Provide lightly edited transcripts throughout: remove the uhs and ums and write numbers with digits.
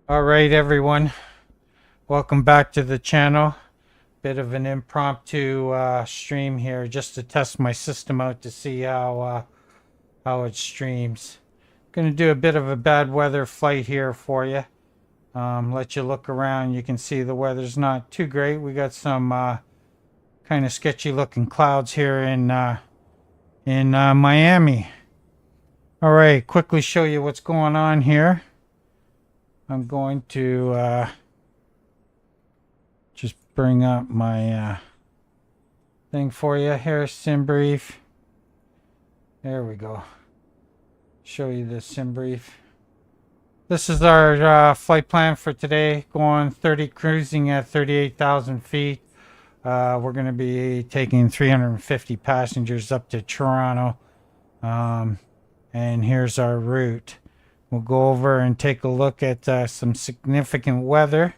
All right, everyone. Welcome back to the channel. Bit of an impromptu stream here just to test my system out to see how it streams. Gonna do a bit of a bad weather flight here for you. Let you look around. You can see the weather's not too great. We got some kind of sketchy looking clouds here in Miami. All right, quickly show you what's going on here. I'm going to just bring up my thing for you here, sim brief. There we go. Show you the sim brief. This is our flight plan for today, going cruising at 38,000 feet. We're going to be taking 350 passengers up to Toronto. And here's our route. We'll go over and take a look at some significant weather.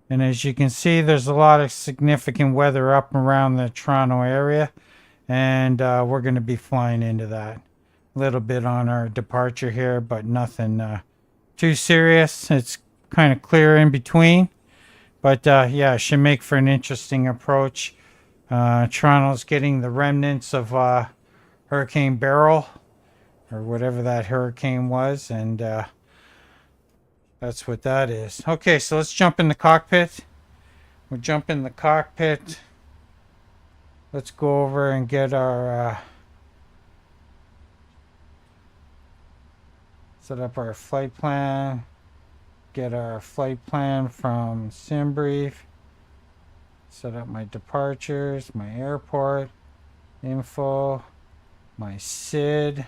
And as you can see, there's a lot of significant weather up around the Toronto area. And we're going to be flying into that. A little bit on our departure here, but nothing too serious. It's kind of clear in between. But yeah, it should make for an interesting approach. Toronto's getting the remnants of Hurricane Beryl, or whatever that hurricane was, and that's what that is. Okay, so let's jump in the cockpit. We'll jump in the cockpit. Let's go over and get our set up our flight plan. Get our flight plan from SimBrief. Set up my departures, my airport info, my SID.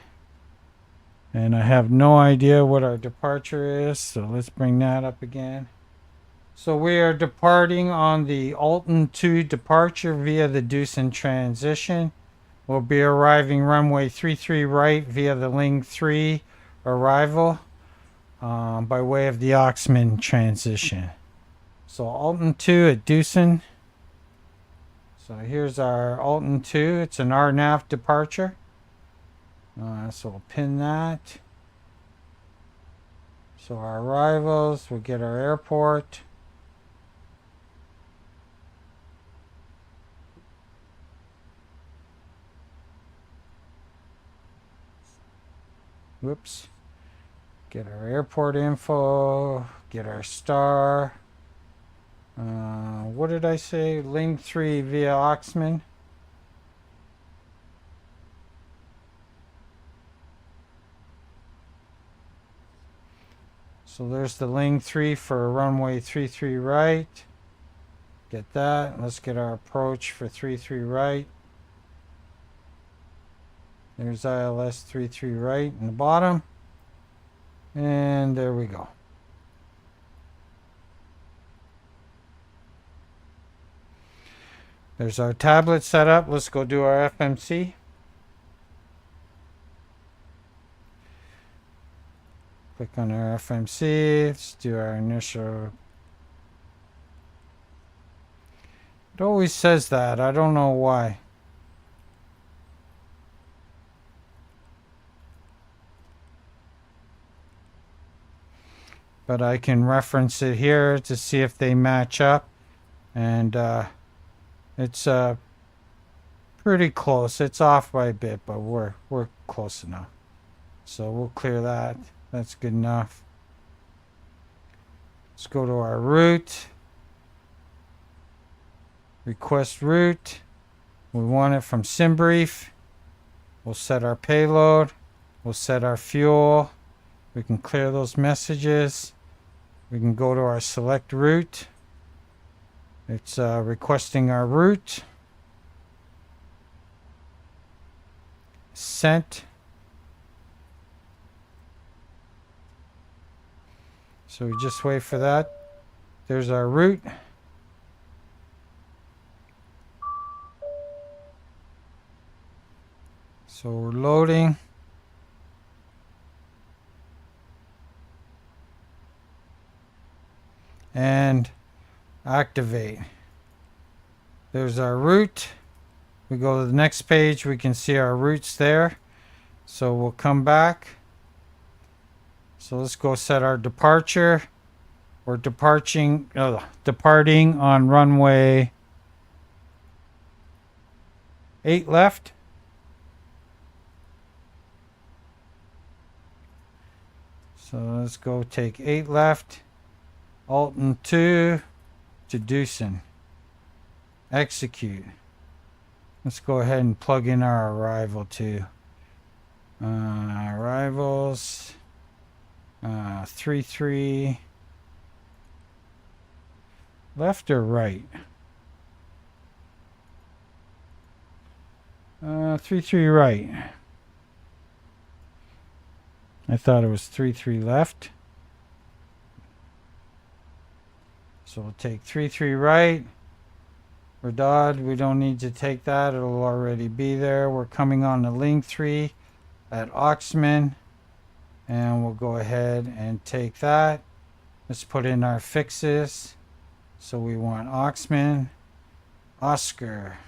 And I have no idea what our departure is, so let's bring that up again. So we are departing on the Alton 2 departure via the Deucin transition. We'll be arriving runway 33 right via the Ling 3 arrival by way of the Oxman transition. So Alton 2 at Deucin. So here's our Alton 2. It's an RNAV departure. So we'll pin that. So our arrivals, we'll get our airport. Whoops. Get our airport info, get our star. What did I say? Ling 3 via Oxman. So there's the Ling 3 for runway 33 right. Get that. Let's get our approach for 33 right. There's ILS 33 right in the bottom. And there we go. There's our tablet set up. Let's go do our FMC. Click on our FMC. Let's do our initial It always says that. I don't know why. But I can reference it here to see if they match up. And it's pretty close. It's off by a bit, but we're close enough. So we'll clear that. That's good enough. Let's go to our route. Request route. We want it from SimBrief. We'll set our payload. We'll set our fuel. We can clear those messages. We can go to our select route. It's requesting our route. Sent. So we just wait for that. There's our route. So we're loading. And activate. There's our route. We go to the next page, we can see our routes there. So we'll come back. So let's go set our departure. We're departing on runway 8 left. So let's go take 8 left. Alt and 2 to Deucin. Execute. Let's go ahead and plug in our arrival too. Arrivals 33 left or right? 33 right. I thought it was 33 left. So we'll take 33 right. Redod, we don't need to take that. It'll already be there. We're coming on to Ling 3 at Oxman. And we'll go ahead and take that. Let's put in our fixes. So we want Oxman, Oscar,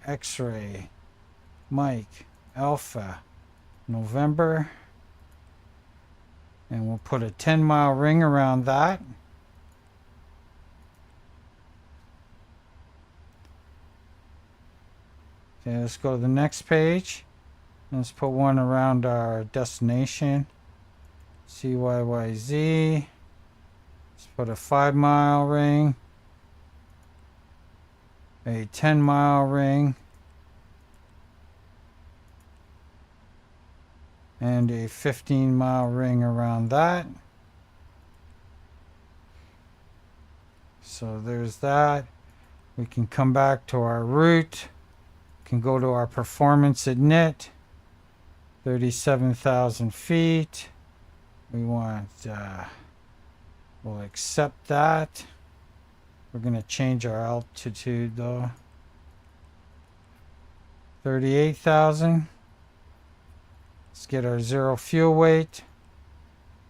X-Ray, Mike, Alpha, November. And we'll put a 10-mile ring around that. Okay, let's go to the next page. Let's put one around our destination. CYYZ. Let's put a 5-mile ring. A 10-mile ring. And a 15-mile ring around that. So there's that. We can come back to our route. Can go to our performance at NIT. 37,000 feet. We want, we'll accept that. We're going to change our altitude though. 38,000. Let's get our zero fuel weight.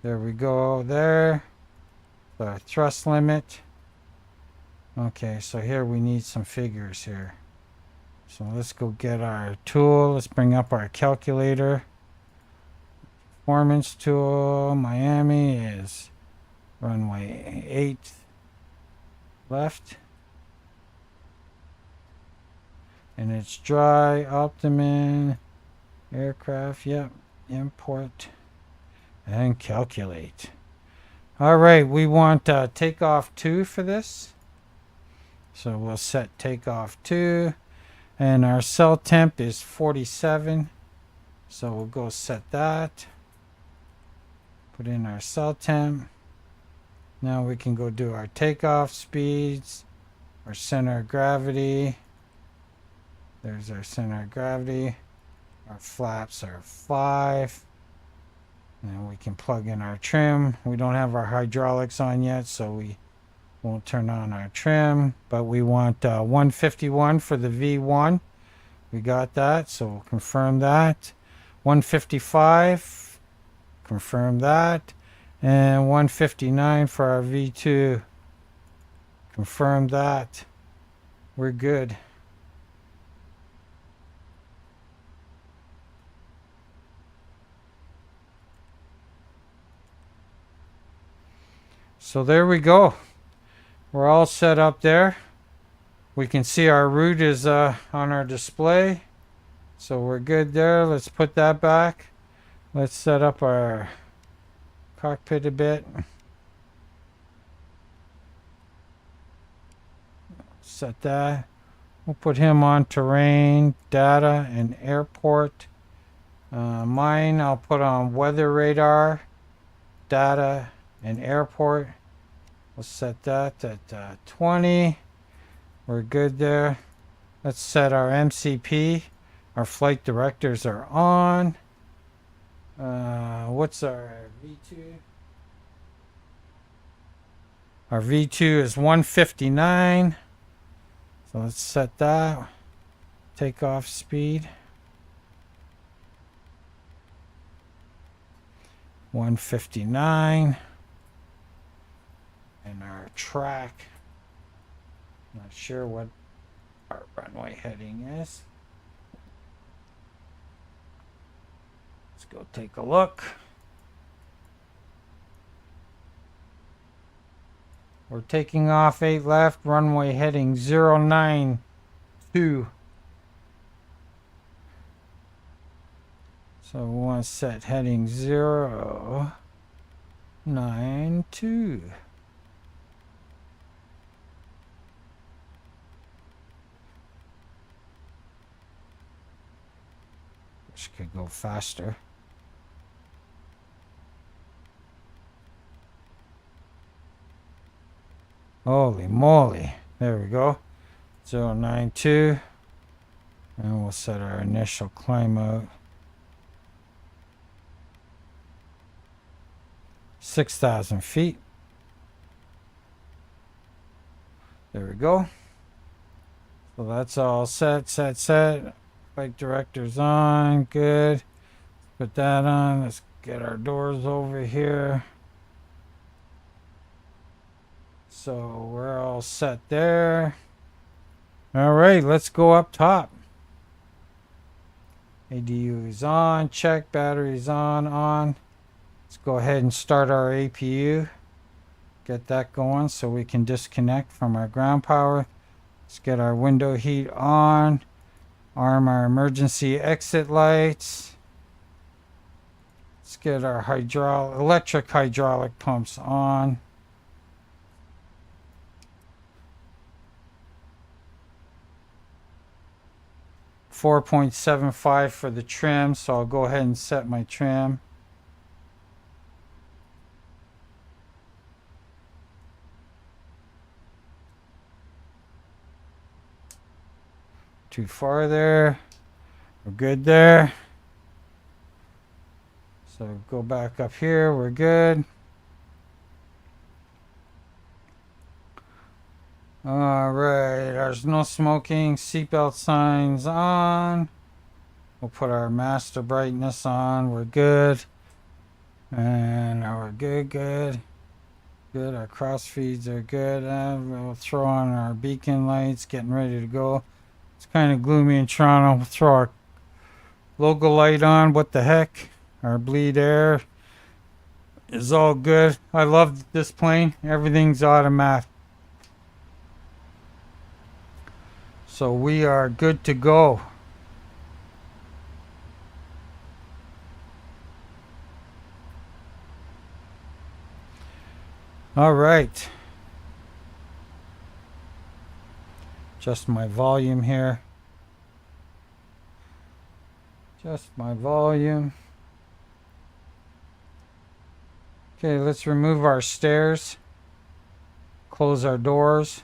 There we go there. The thrust limit. Okay, so here we need some figures here. So let's go get our tool. Let's bring up our calculator. Performance tool. Miami is runway 8 left. And it's dry. Optimin. Aircraft. Yep. Import. And calculate. Alright, we want takeoff 2 for this. So we'll set takeoff 2. And our cell temp is 47. So we'll go set that. Put in our cell temp. Now we can go do our takeoff speeds. Our center of gravity. There's our center of gravity. Our flaps are 5. And we can plug in our trim. We don't have our hydraulics on yet, so we won't turn on our trim, but we want 151 for the V1. We got that, so we'll confirm that. 155, confirm that. And 159 for our V2. Confirm that. we're good. So there we go. We're all set up there. We can see our route is on our display. So we're good there. Let's put that back. Let's set up our cockpit a bit. Set that. We'll put him on terrain, data, and airport. Mine I'll put on weather radar, data, and airport. We'll set that at 20. We're good there. Let's set our MCP. Our flight directors are on. What's our V2? Our V2 is 159. So let's set that. Takeoff speed. 159. And our track. Not sure what our runway heading is. Let's go take a look. We're taking off 8 left, runway heading 092. So we want to set heading 092. Wish could go faster. Holy moly. There we go. 092. And we'll set our initial climb out. 6,000 feet. There we go. So that's all set. Flight director's on. Good. Put that on. Let's get our doors over here. So we're all set there. All right, let's go up top. ADU is on. Check. Batteries on. Let's go ahead and start our APU. Get that going so we can disconnect from our ground power. Let's get our window heat on. Arm our emergency exit lights. Let's get our electric hydraulic pumps on. 4.75 for the trim, so I'll go ahead and set my trim. Too far there. We're good there. So go back up here. We're good. All right, there's no smoking. Seatbelt signs on. We'll put our master brightness on. We're good. And we're good. Our cross feeds are good. And we'll throw on our beacon lights, getting ready to go. It's kind of gloomy in Toronto. We'll throw our logo light on. What the heck? Our bleed air is all good. I love this plane. Everything's automatic. So we are good to go. All right. Just my volume here. Just my volume. Okay, let's remove our stairs. Close our doors.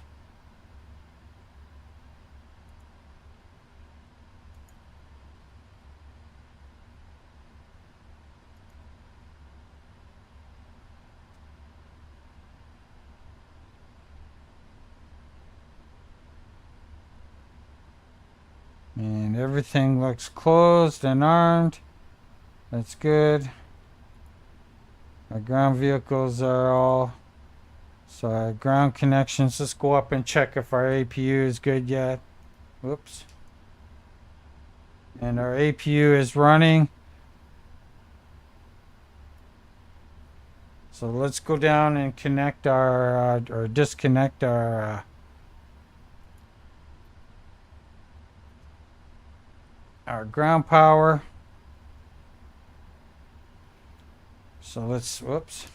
And everything looks closed and armed. That's good. Our ground vehicles are all So our ground connections, let's go up and check if our APU is good yet. Whoops. And our APU is running. So let's go down and connect our, or disconnect our ground power. So let's, whoops.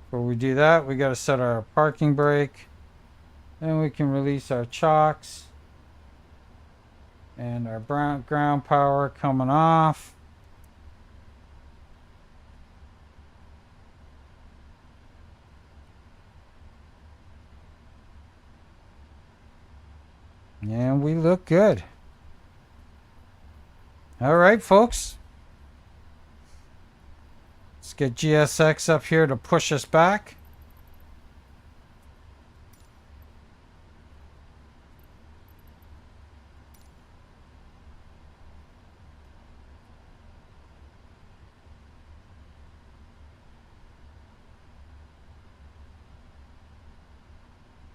Before we do that, we got to set our parking brake. Then we can release our chocks. And our ground power coming off. And we look good. All right, folks. Let's get GSX up here to push us back.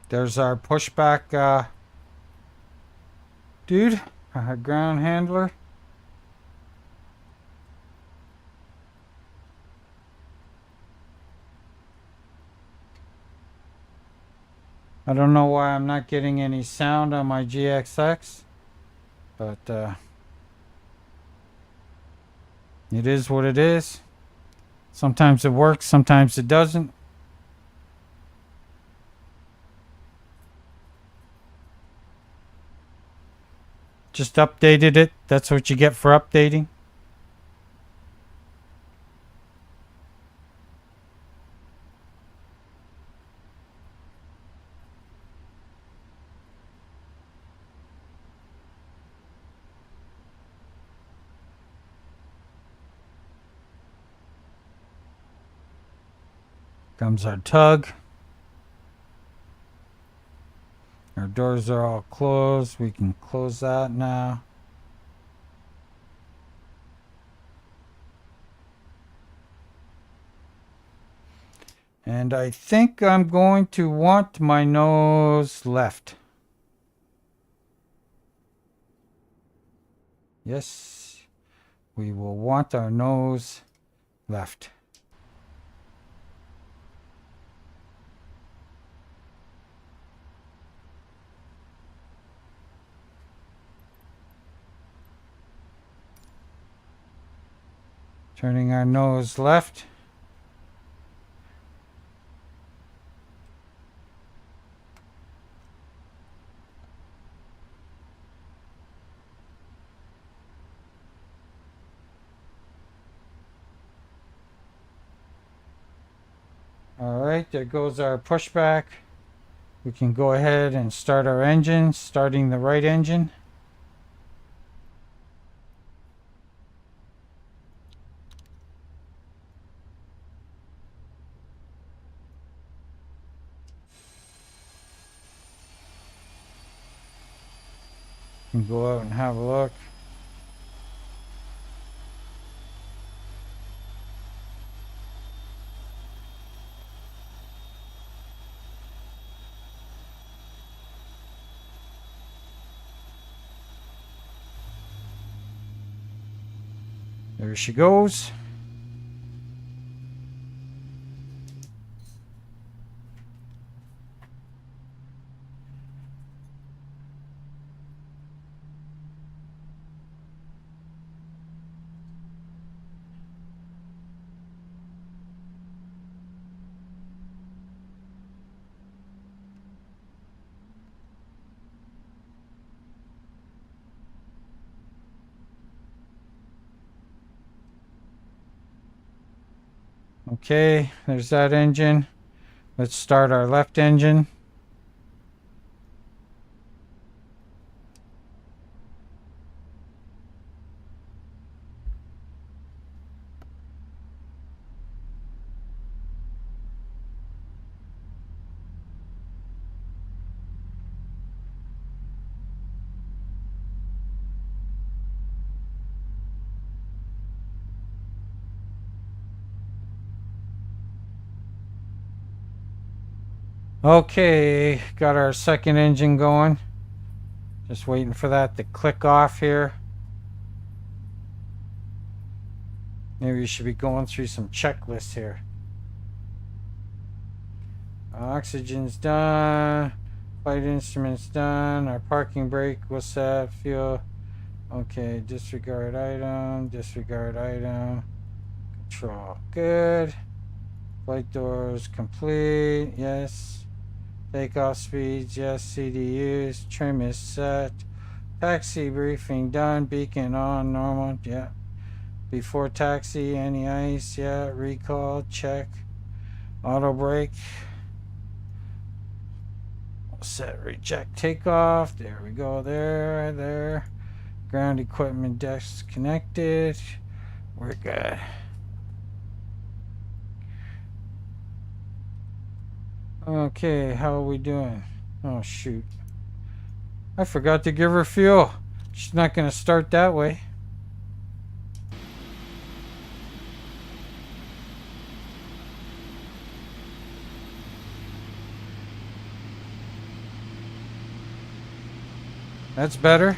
There's our pushback dude, our ground handler. I don't know why I'm not getting any sound on my GXX, but it is what it is. Sometimes it works, sometimes it doesn't. Just updated it. That's what you get for updating. Comes our tug. Our doors are all closed. We can close that now. And I think I'm going to want my nose left. Yes, we will want our nose left. Turning our nose left. Alright, there goes our pushback. We can go ahead and start our engine, starting the right engine. We can go out and have a look. There she goes. Okay, there's that engine. Let's start our left engine. Okay, got our second engine going. Just waiting for that to click off here. Maybe we should be going through some checklists here. Oxygen's done. Flight instruments done. Our parking brake was set. Fuel. Okay, disregard item. Disregard item. Control. Good. Flight doors complete. Yes. Takeoff speeds. Yes. CDUs. Trim is set. Taxi briefing done. Beacon on. Normal. Yeah. Before taxi. Any ice. Yeah. Recall. Check. Auto brake. Set. Reject takeoff. There we go. There. Ground equipment desk connected. We're good. Okay, how are we doing? Oh, shoot. I forgot to give her fuel. She's not going to start that way. That's better.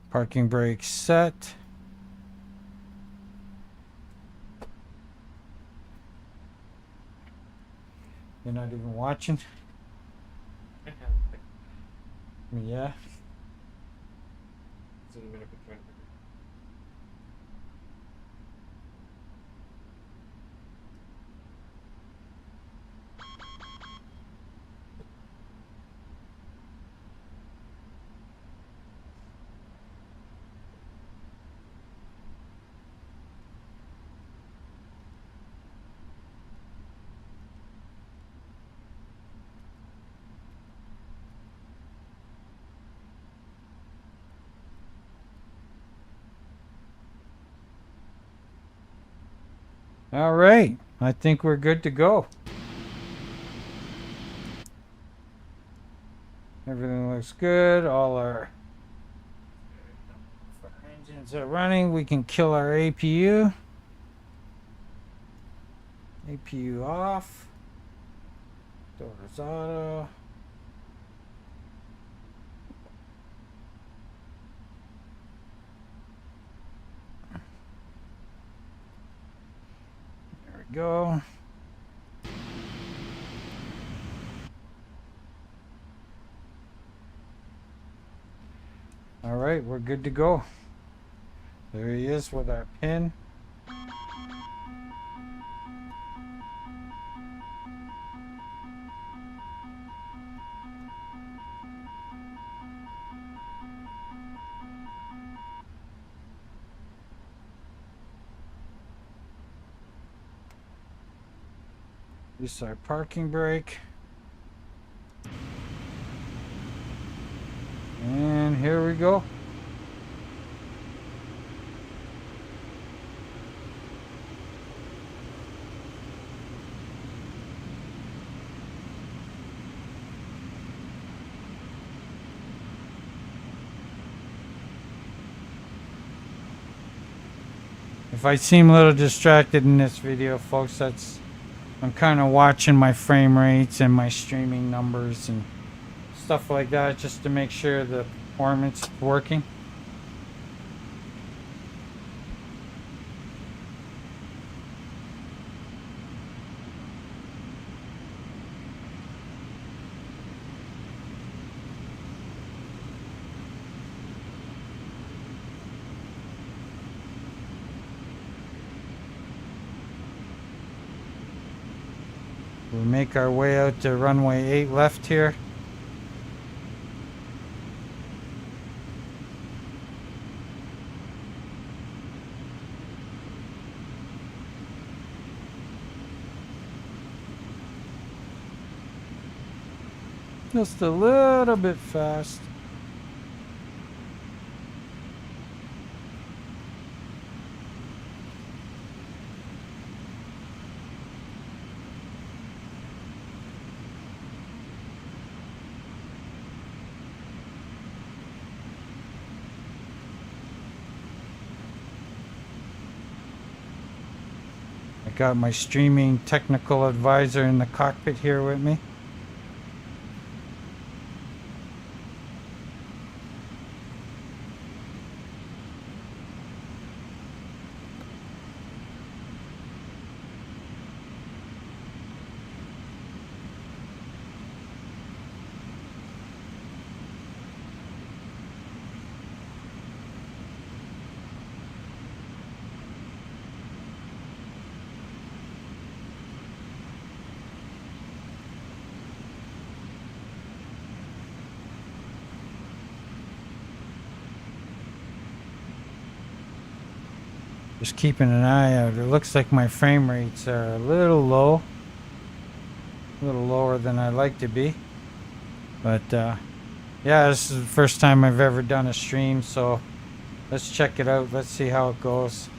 Parking brake set. You're not even watching? Yeah. All right. I think we're good to go. Everything looks good. All our engines are running. We can kill our APU. APU off. Doors auto. There we go. All right, we're good to go. There he is with our pin. This is our parking brake. And here we go. If I seem a little distracted in this video, folks, I'm kind of watching my frame rates and my streaming numbers and stuff like that just to make sure the performance is working. We'll make our way out to runway 8 left here. Just a little bit fast. Got my streaming technical advisor in the cockpit here with me. Just keeping an eye out. It looks like my frame rates are a little low. A little lower than I'd like to be. But yeah, this is the first time I've ever done a stream, so let's check it out. Let's see how it goes.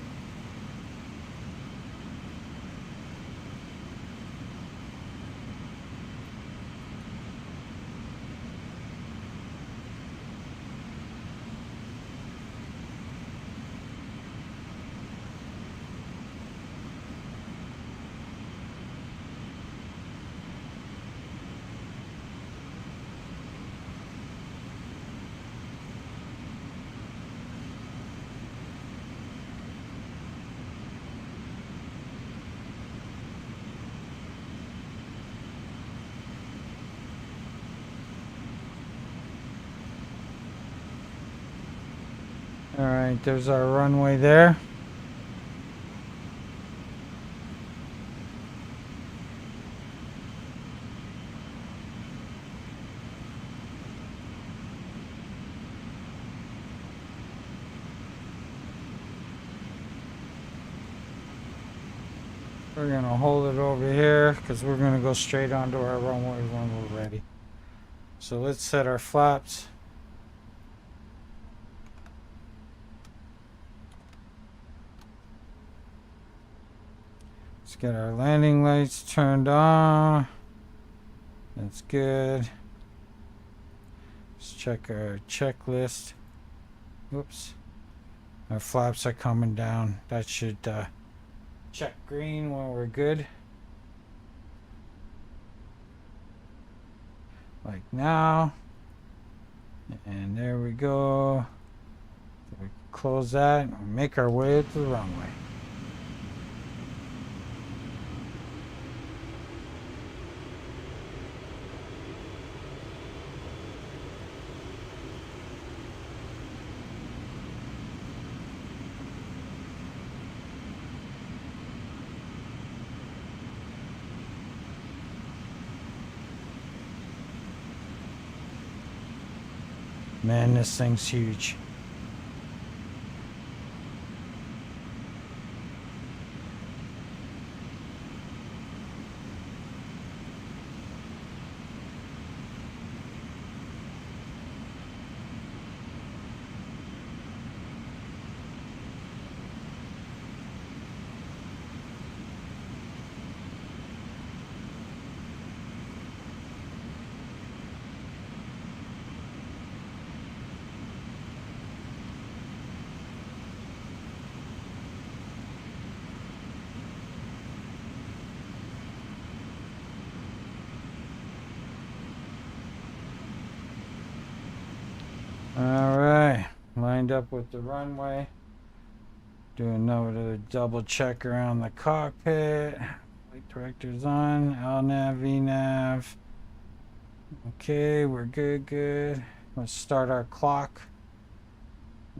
Alright, there's our runway there. We're gonna hold it over here because we're gonna go straight onto our runway when we're ready. So let's set our flaps. Let's get our landing lights turned on. That's good. Let's check our checklist. Whoops. Our flaps are coming down. That should check green when we're good. Like now. And there we go. So we close that and make our way to the runway. Man, this thing's huge. Alright, lined up with the runway. Do another double check around the cockpit. Flight director's on. LNAV, VNAV. Okay, we're good. Let's start our clock.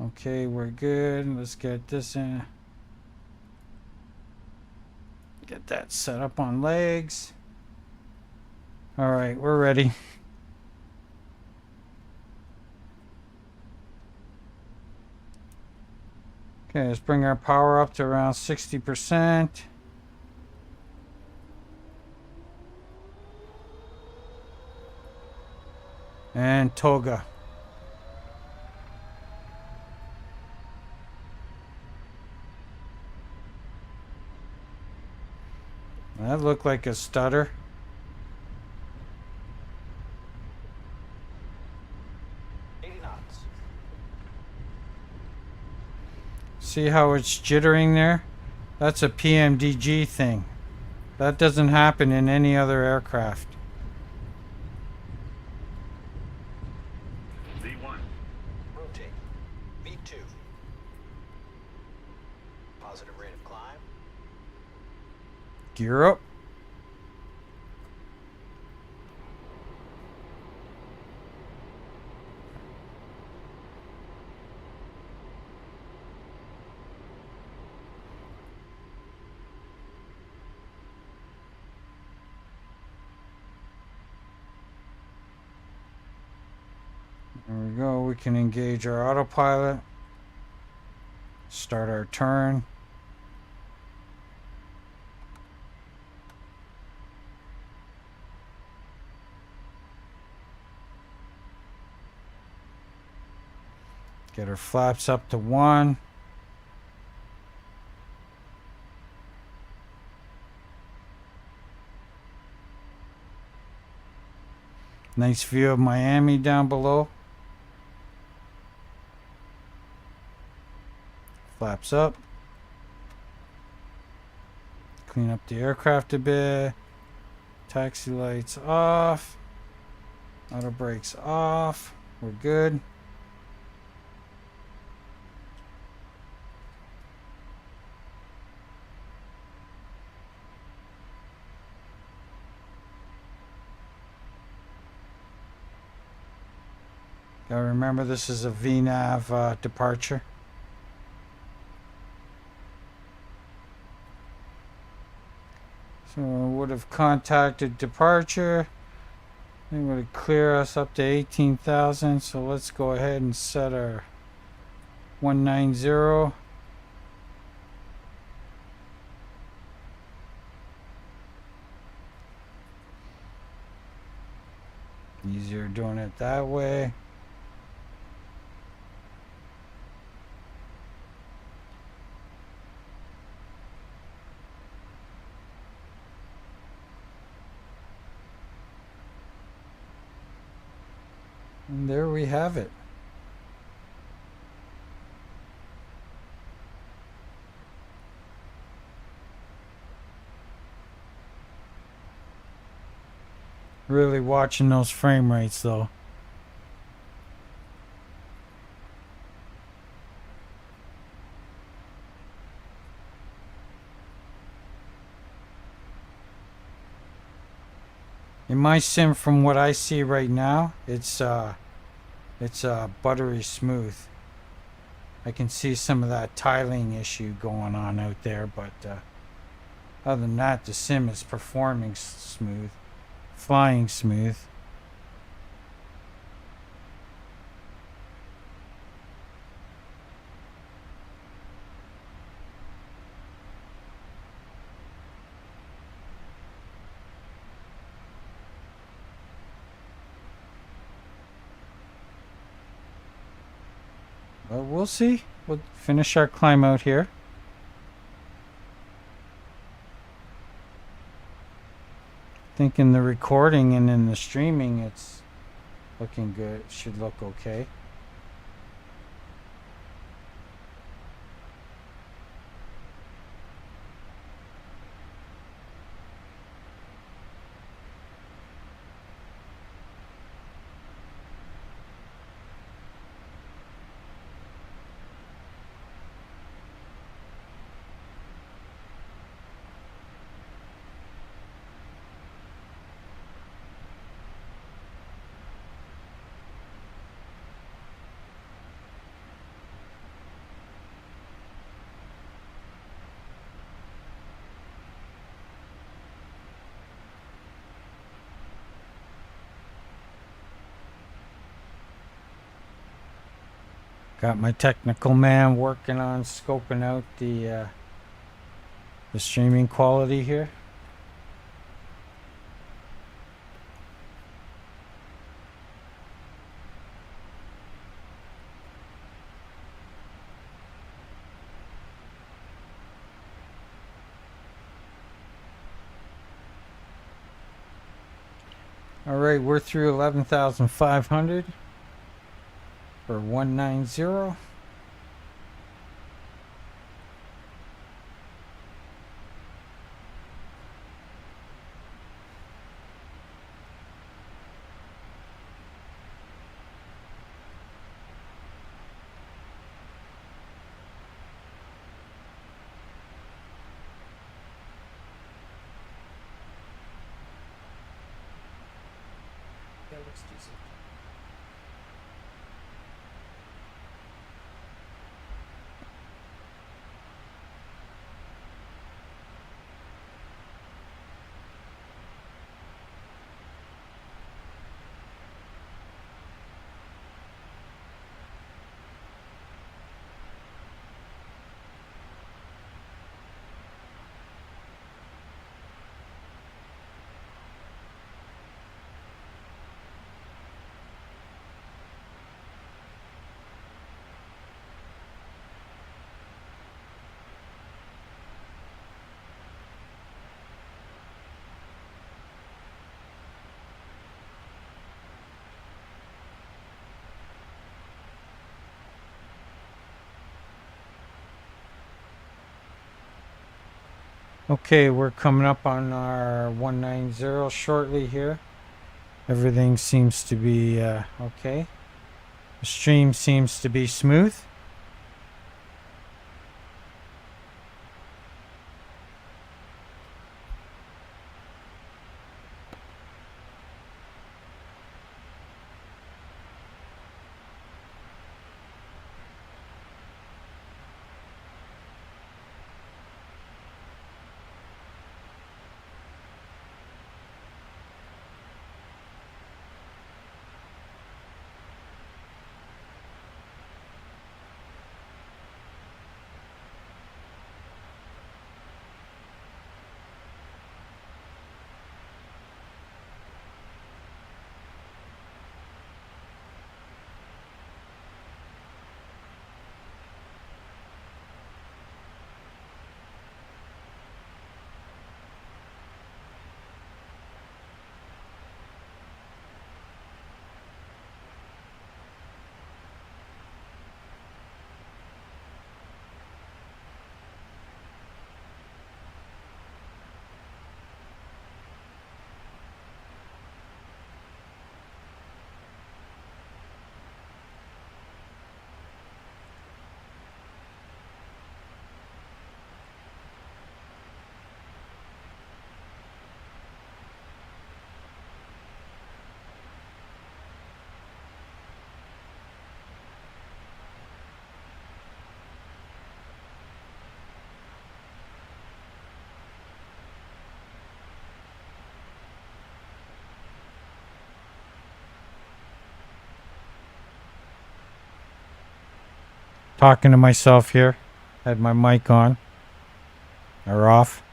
Okay, we're good. Let's get this in. Get that set up on legs. Alright, we're ready. Okay, let's bring our power up to around 60%. And toga. That looked like a stutter. See how it's jittering there? That's a PMDG thing. That doesn't happen in any other aircraft. V1. Rotate. V2. Positive rate of climb. Gear up. There we go. We can engage our autopilot. Start our turn. Get our flaps up to 1. Nice view of Miami down below. Flaps up. Clean up the aircraft a bit. Taxi lights off. Auto brakes off. We're good. Gotta remember this is a VNAV departure. So would have contacted departure. It would clear us up to 18,000. So let's go ahead and set our 190. Easier doing it that way. And there we have it. Really watching those frame rates though. In my sim, from what I see right now, it's buttery smooth. I can see some of that tiling issue going on out there, but other than that, the sim is performing smooth, flying smooth. But we'll see. We'll finish our climb out here. I think in the recording and in the streaming it's looking good. It should look okay. Got my technical man working on scoping out the streaming quality here. All right, we're through 11,500 for 190. decent. Okay, we're coming up on our 190 shortly here. Everything seems to be okay. The stream seems to be smooth. Talking to myself here. Had my mic on or off.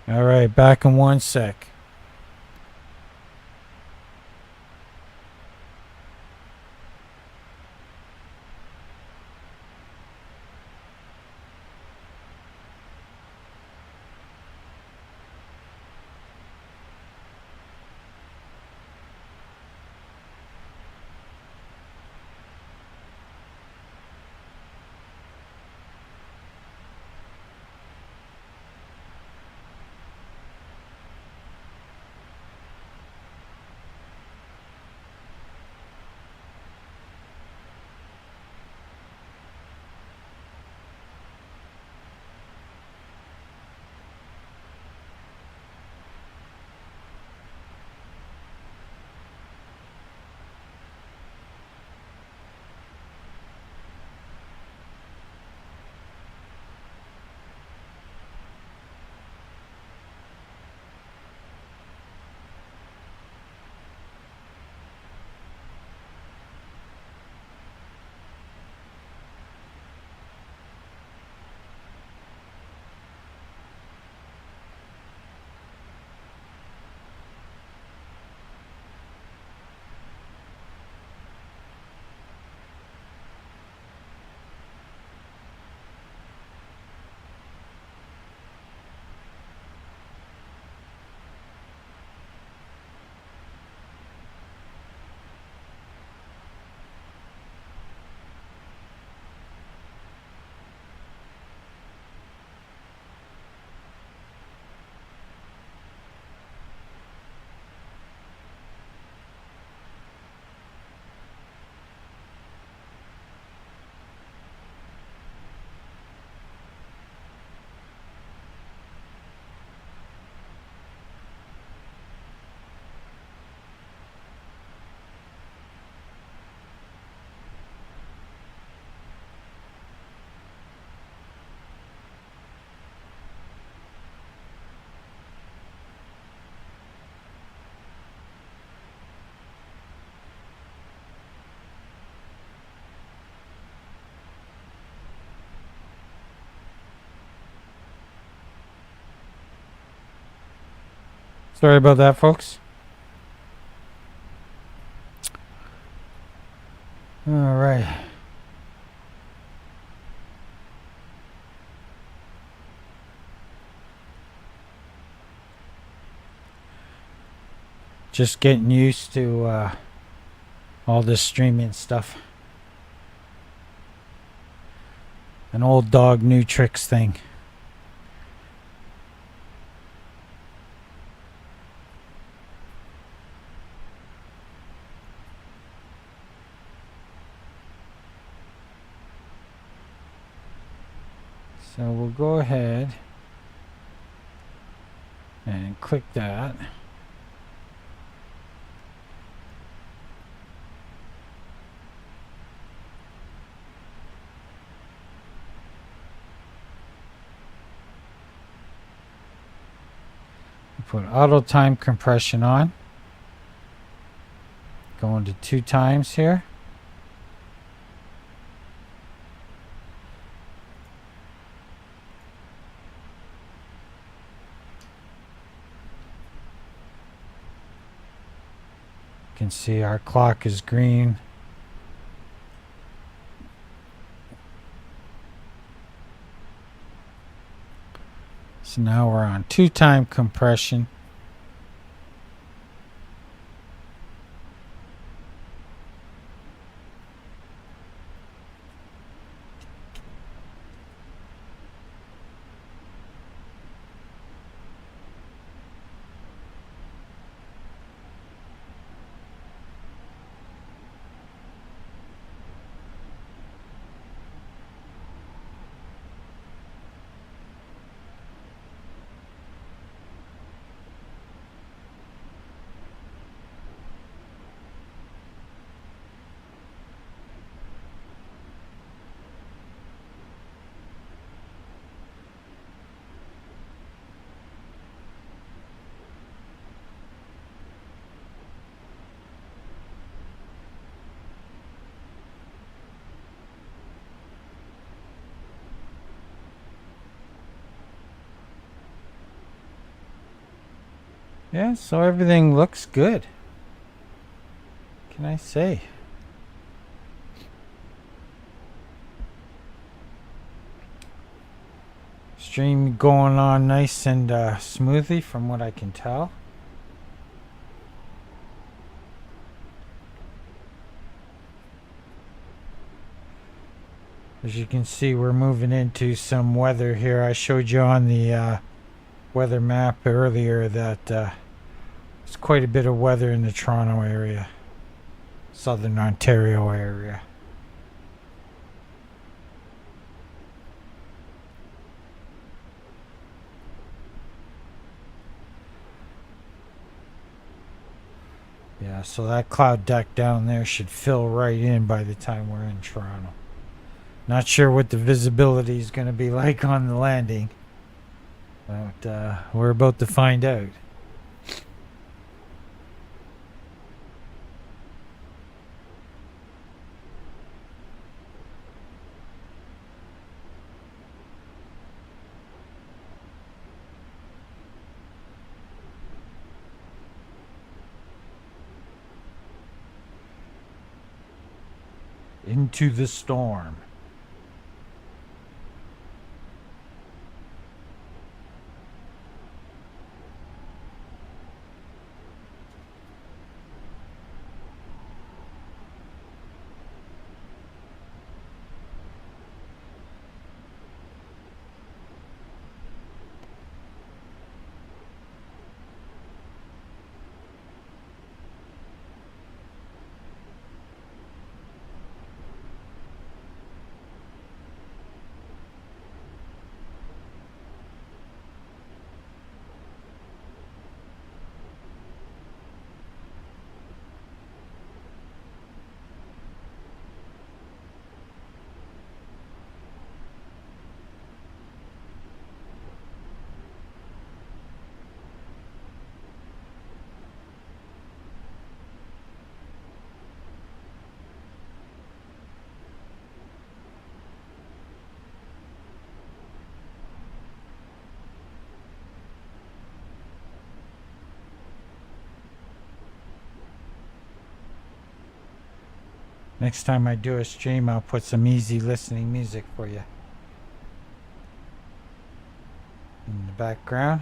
All right, back in 1 sec. Sorry about that, folks. All right. Just getting used to all this streaming stuff. An old dog, new tricks thing. So we'll go ahead and click that. Put auto time compression on. Going to 2 times here. You can see our clock is green. So now we're on 2-time compression. Yeah, so everything looks good. What can I say? Stream going on nice and smoothly from what I can tell. As you can see, we're moving into some weather here. I showed you on the weather map earlier that there's quite a bit of weather in the Toronto area, Southern Ontario area. Yeah, so that cloud deck down there should fill right in by the time we're in Toronto. Not sure what the visibility is going to be like on the landing, but we're about to find out. Into the storm. Next time I do a stream, I'll put some easy listening music for you in the background.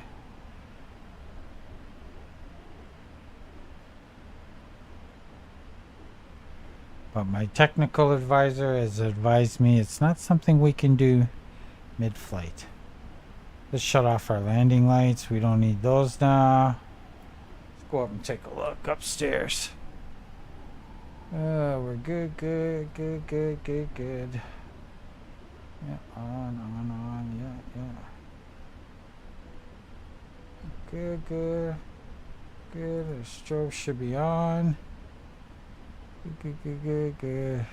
But my technical advisor has advised me it's not something we can do mid-flight. Let's shut off our landing lights. We don't need those now. Let's go up and take a look upstairs. We're good. Yeah, on. Yeah. Good. The strobe should be on. Good.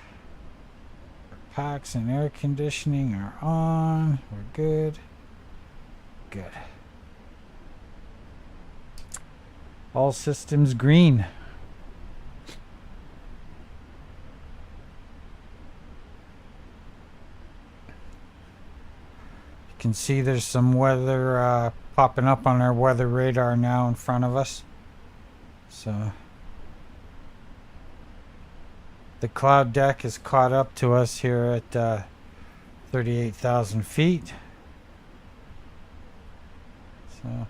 Packs and air conditioning are on. We're good. Good. All systems green. You can see there's some weather popping up on our weather radar now in front of us. So the cloud deck is caught up to us here at 38,000 feet. So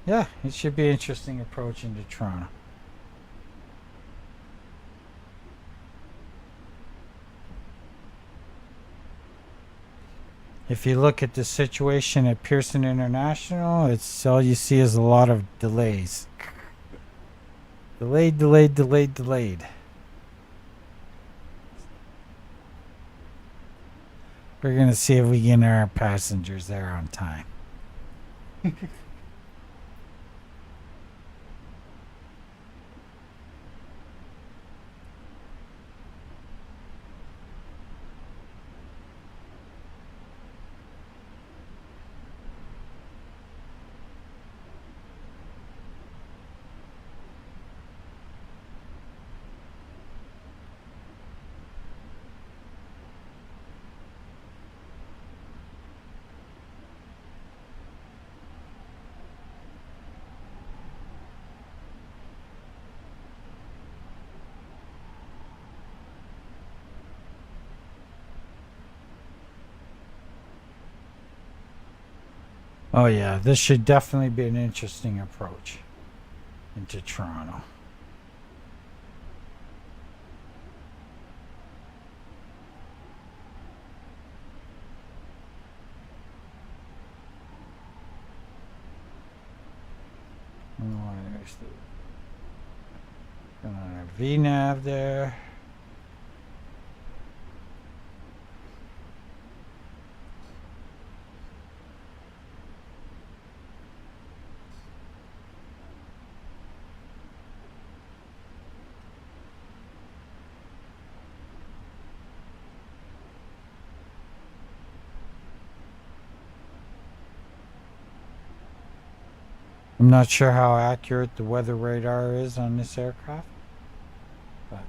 yeah, it should be interesting approach into Toronto. If you look at the situation at Pearson International, it's all you see is a lot of delays. Delayed. We're going to see if we get our passengers there on time. Oh yeah, this should definitely be an interesting approach into Toronto. There's the VNav there. I'm not sure how accurate the weather radar is on this aircraft, but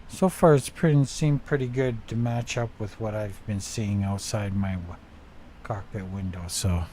so far it's seemed pretty good to match up with what I've been seeing outside my cockpit window. So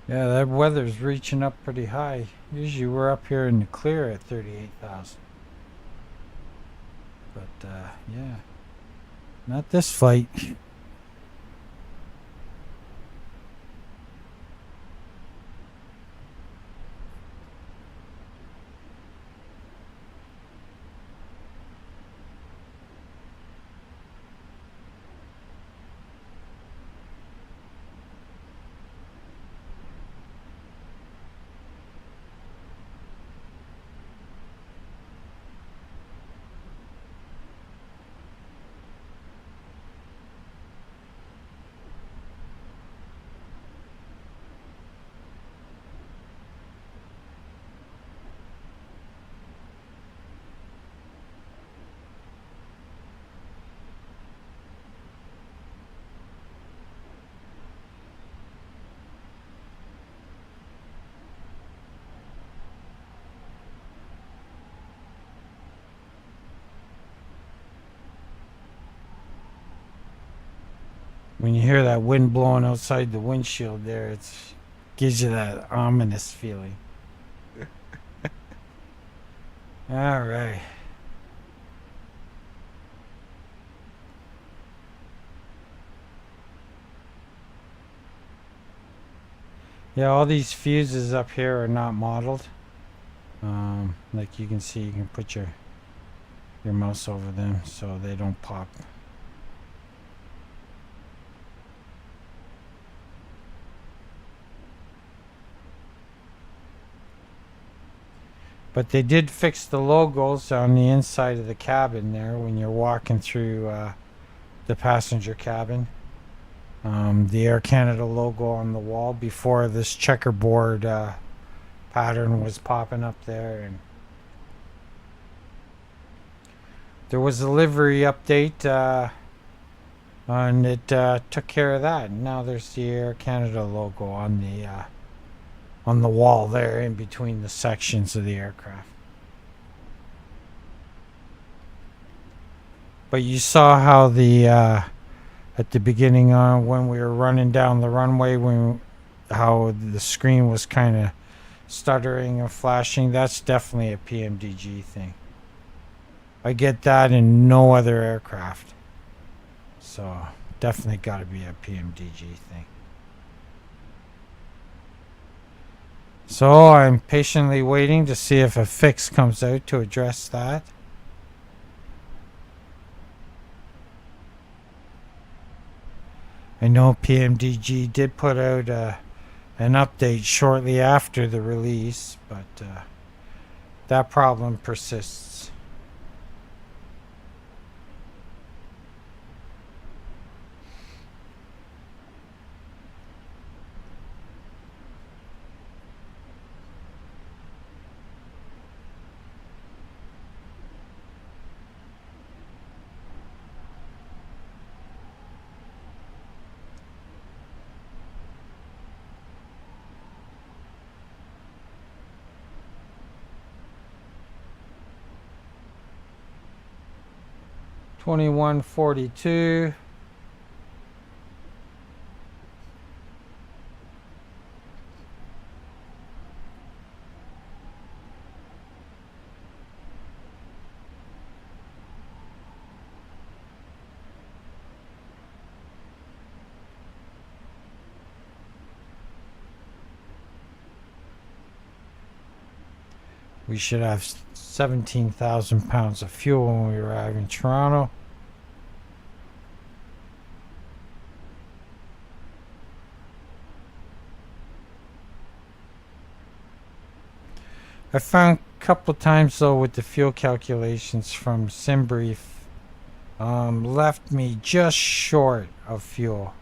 yeah, that weather's reaching up pretty high. Usually we're up here in the clear at 38,000. But yeah, not this flight. when you hear that wind blowing outside the windshield there, it gives you that ominous feeling. All right. Yeah, all these fuses up here are not modeled. Like you can see, you can put your mouse over them so they don't pop. But they did fix the logos on the inside of the cabin there when you're walking through the passenger cabin. The Air Canada logo on the wall before this checkerboard pattern was popping up there, and there was a livery update and it took care of that. And now there's the Air Canada logo on the wall there in between the sections of the aircraft. But you saw how the at the beginning when we were running down the runway, how the screen was kind of stuttering and flashing. That's definitely a PMDG thing. I get that in no other aircraft. So definitely got to be a PMDG thing. So I'm patiently waiting to see if a fix comes out to address that. I know PMDG did put out an update shortly after the release, but that problem persists. $21.42. We should have 17,000 pounds of fuel when we arrive in Toronto. I found a couple of times though with the fuel calculations from SimBrief left me just short of fuel.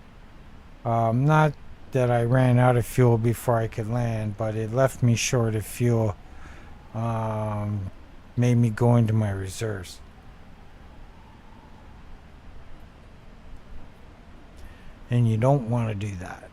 Not that I ran out of fuel before I could land, but it left me short of fuel. Made me go into my reserves. And you don't want to do that.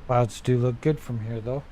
Clouds do look good from here though.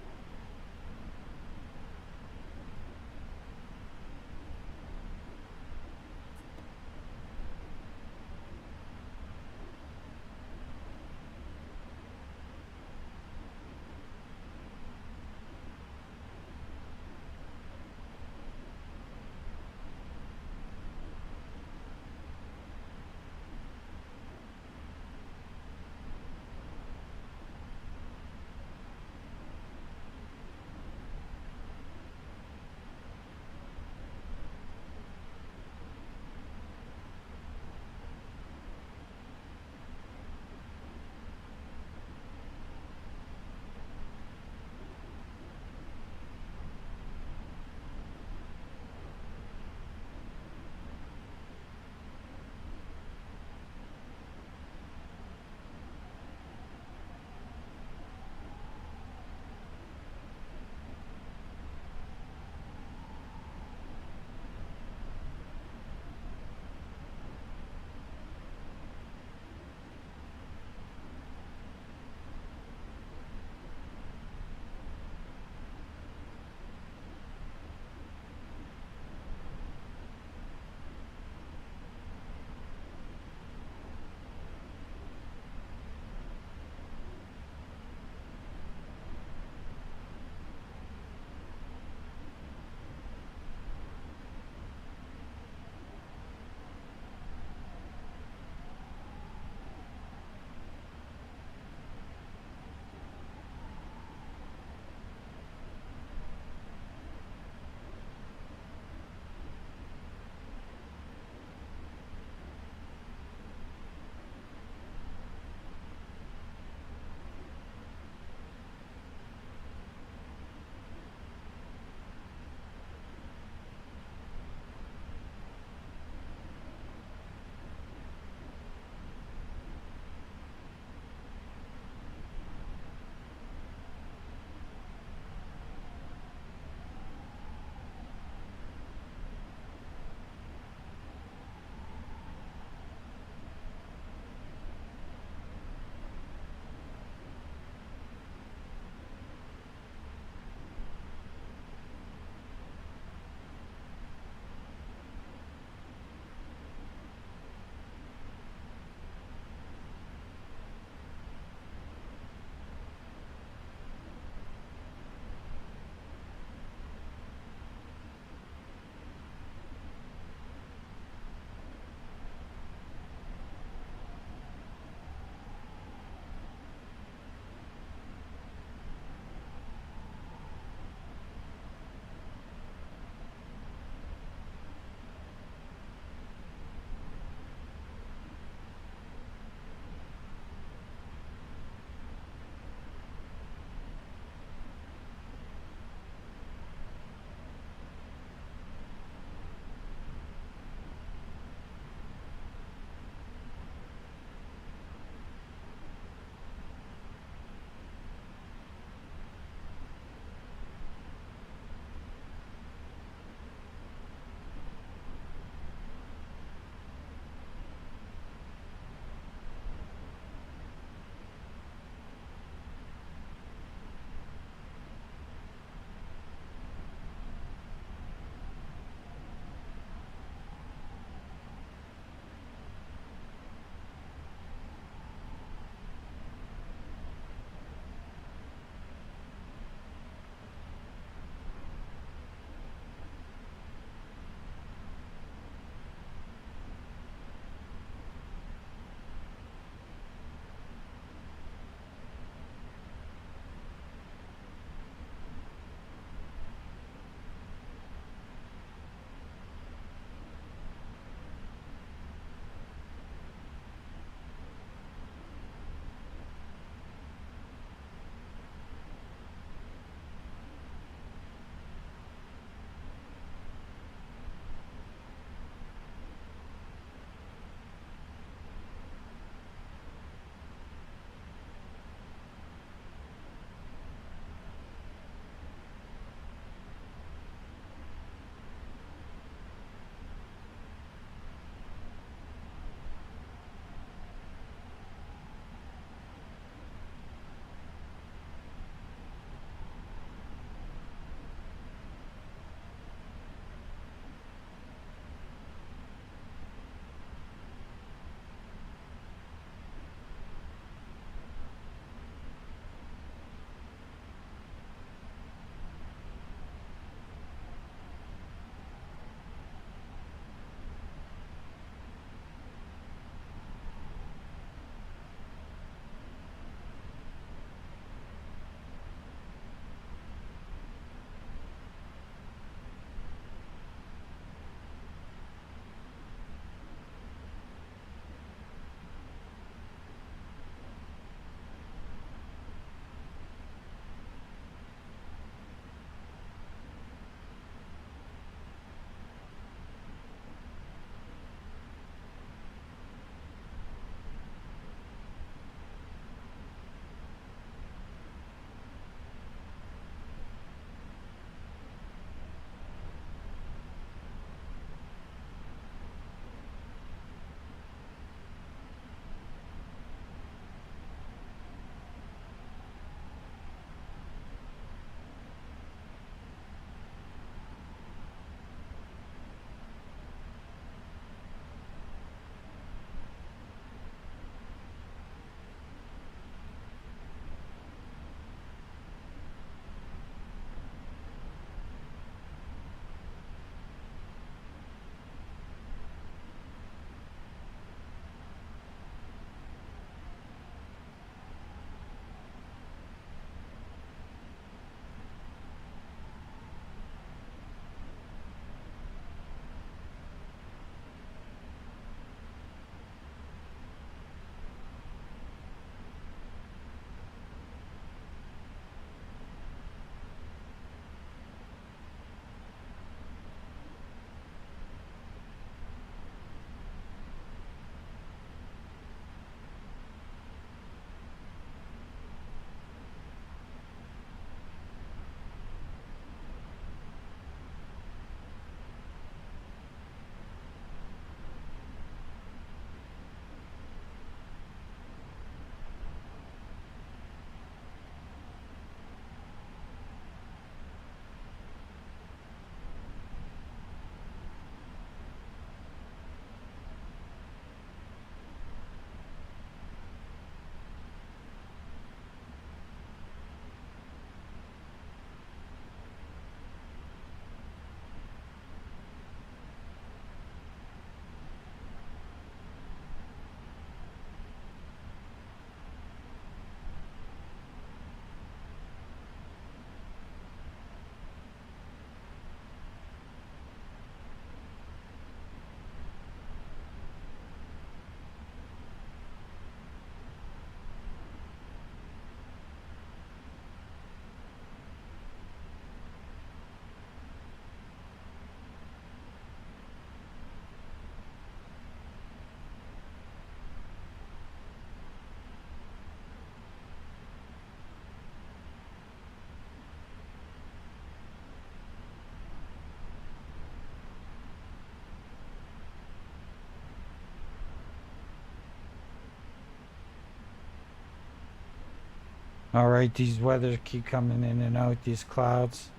Alright, these weathers keep coming in and out, these clouds.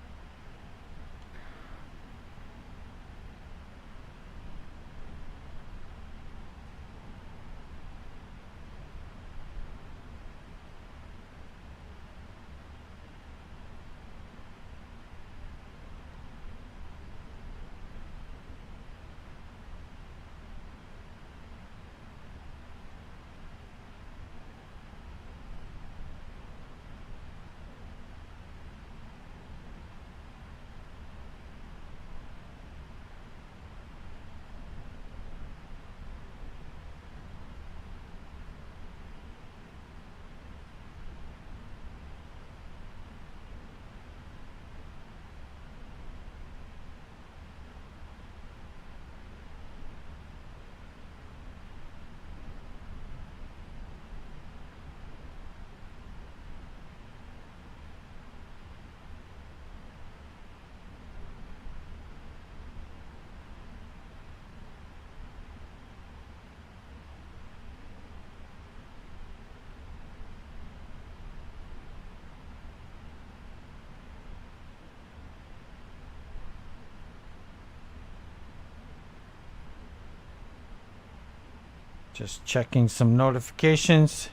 Just checking some notifications.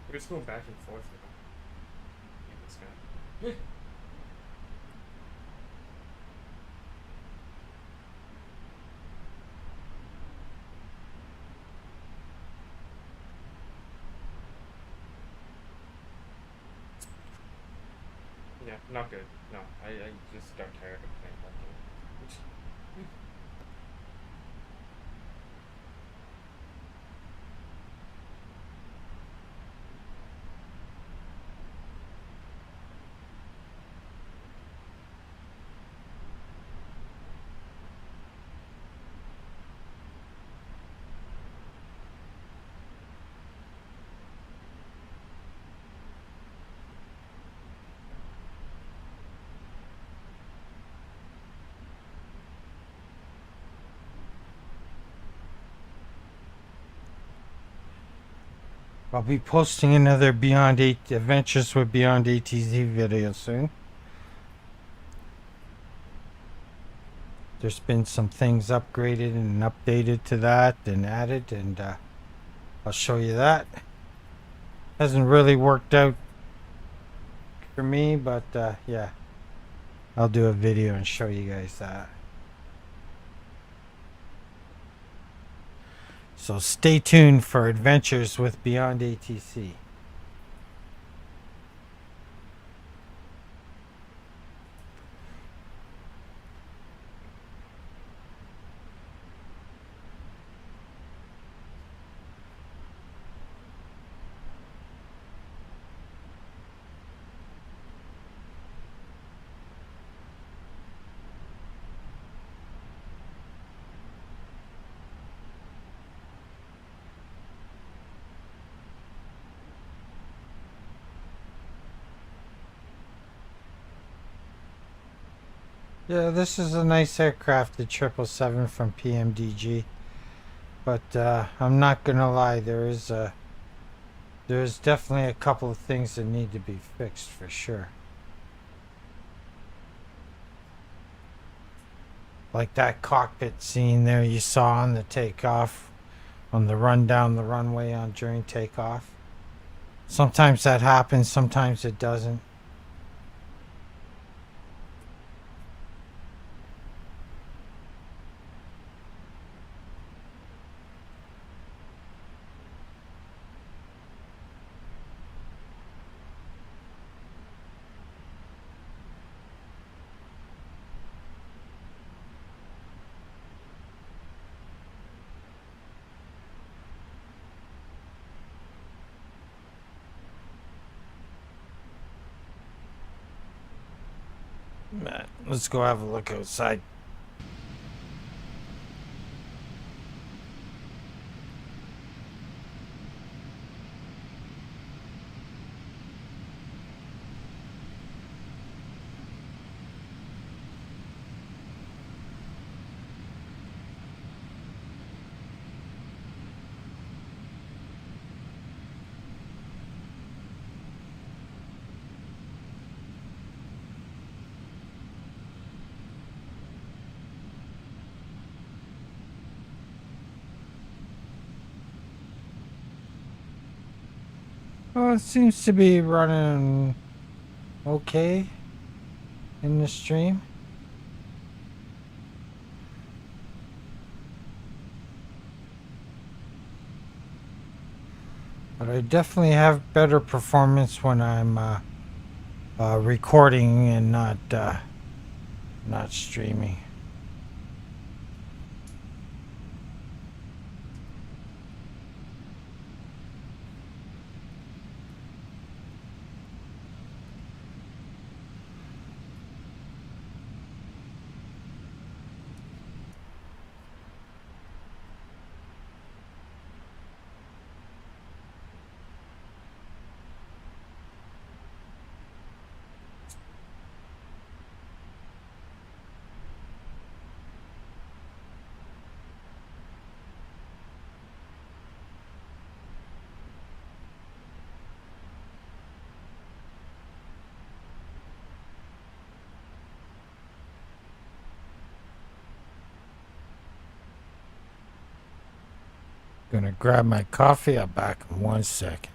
We're just going back and forth now. Yeah, this guy. Yeah, not good. No, I just got tired of playing that game. I'll be posting another Beyond 8 Adventures with Beyond ATZ video soon. There's been some things upgraded and updated to that and added, and I'll show you that. Hasn't really worked out for me, but yeah, I'll do a video and show you guys that. So stay tuned for Adventures with Beyond ATC. Yeah, this is a nice aircraft, the 777 from PMDG. But I'm not gonna lie, there's definitely a couple of things that need to be fixed for sure. Like that cockpit scene there you saw on the takeoff, on the run down the runway on during takeoff. Sometimes that happens, sometimes it doesn't. Let's go have a look outside. Well, it seems to be running okay in the stream. But I definitely have better performance when I'm recording and not streaming. Gonna grab my coffee. I'll back in 1 second.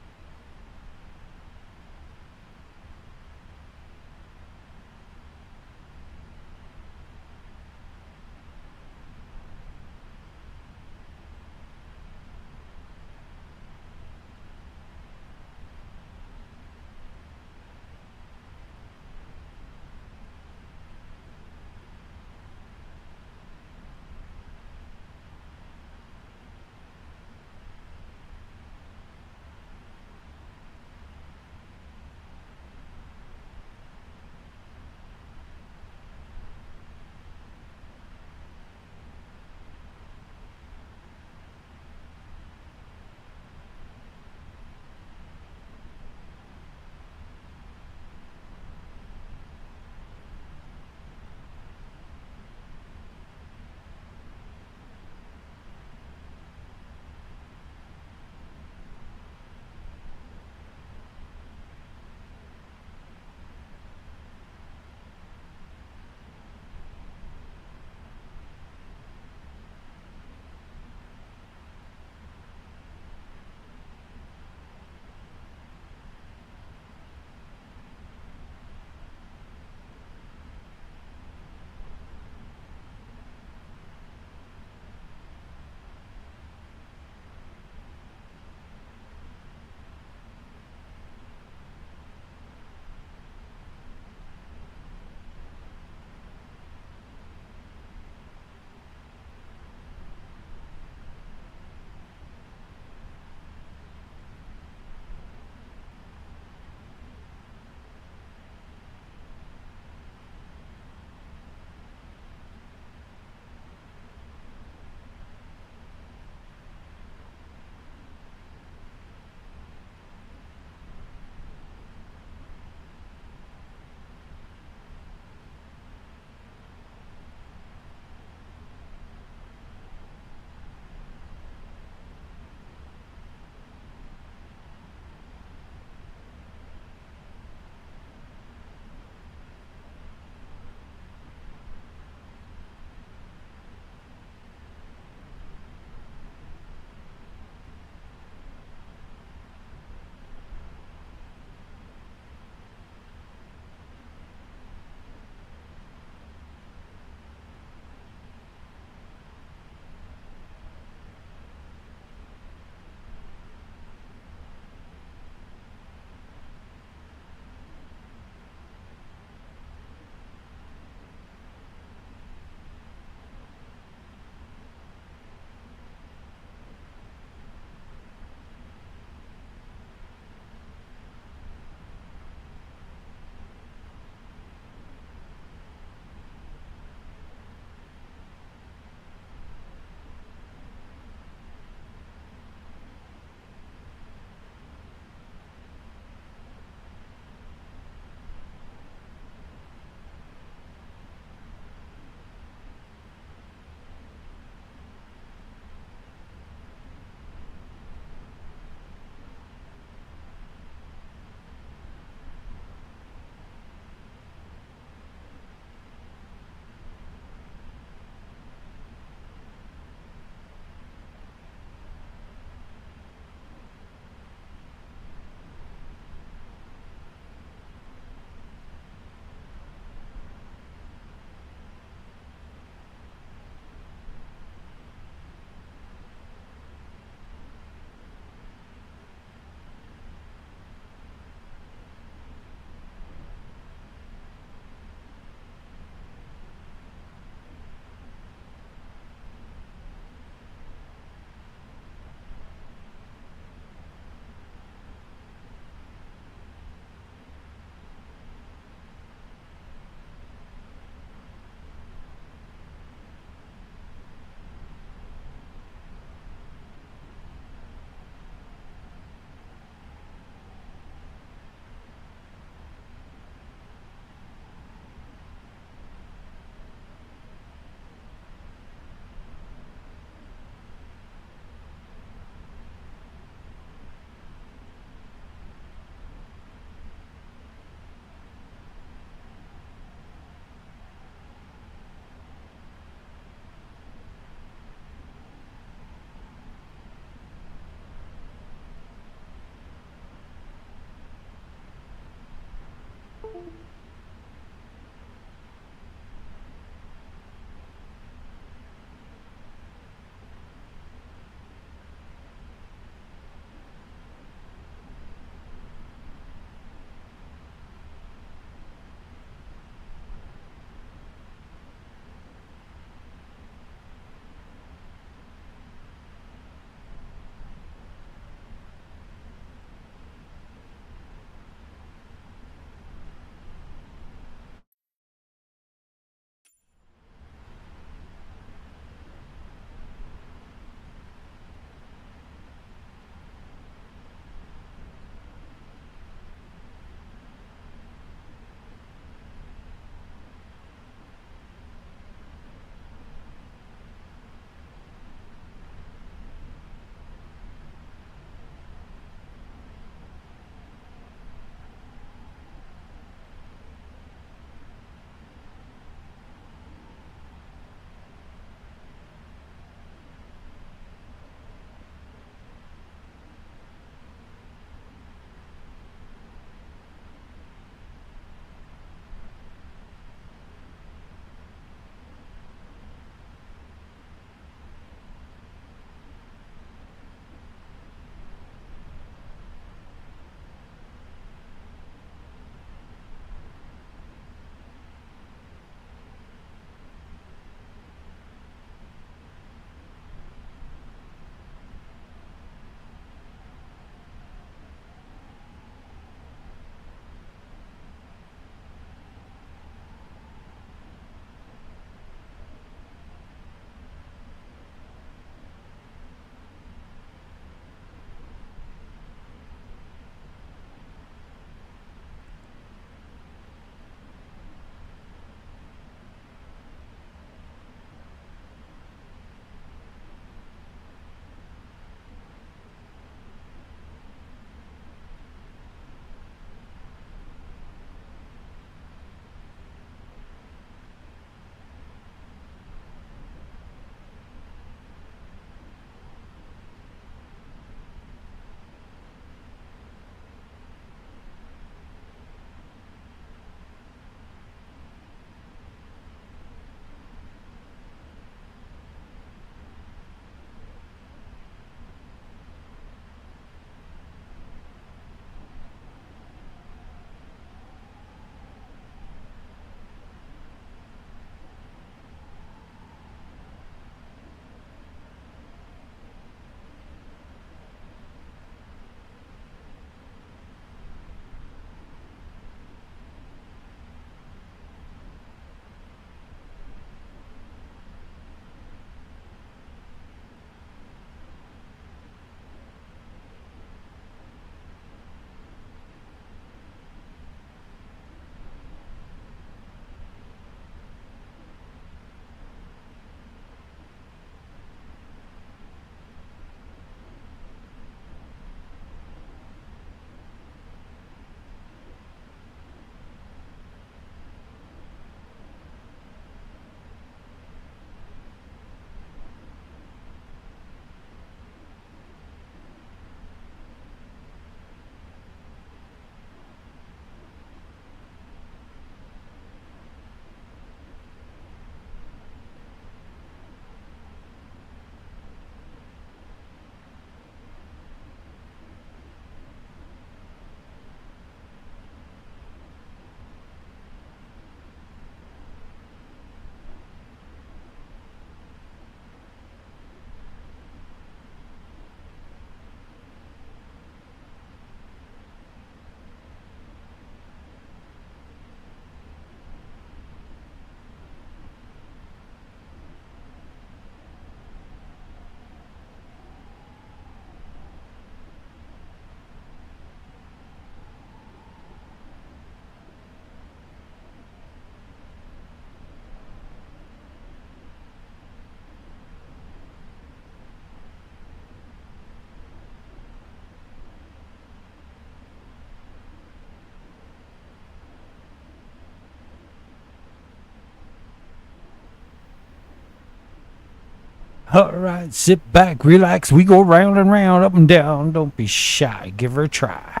All right, sit back, relax. We go round and round, up and down. Don't be shy. Give her a try.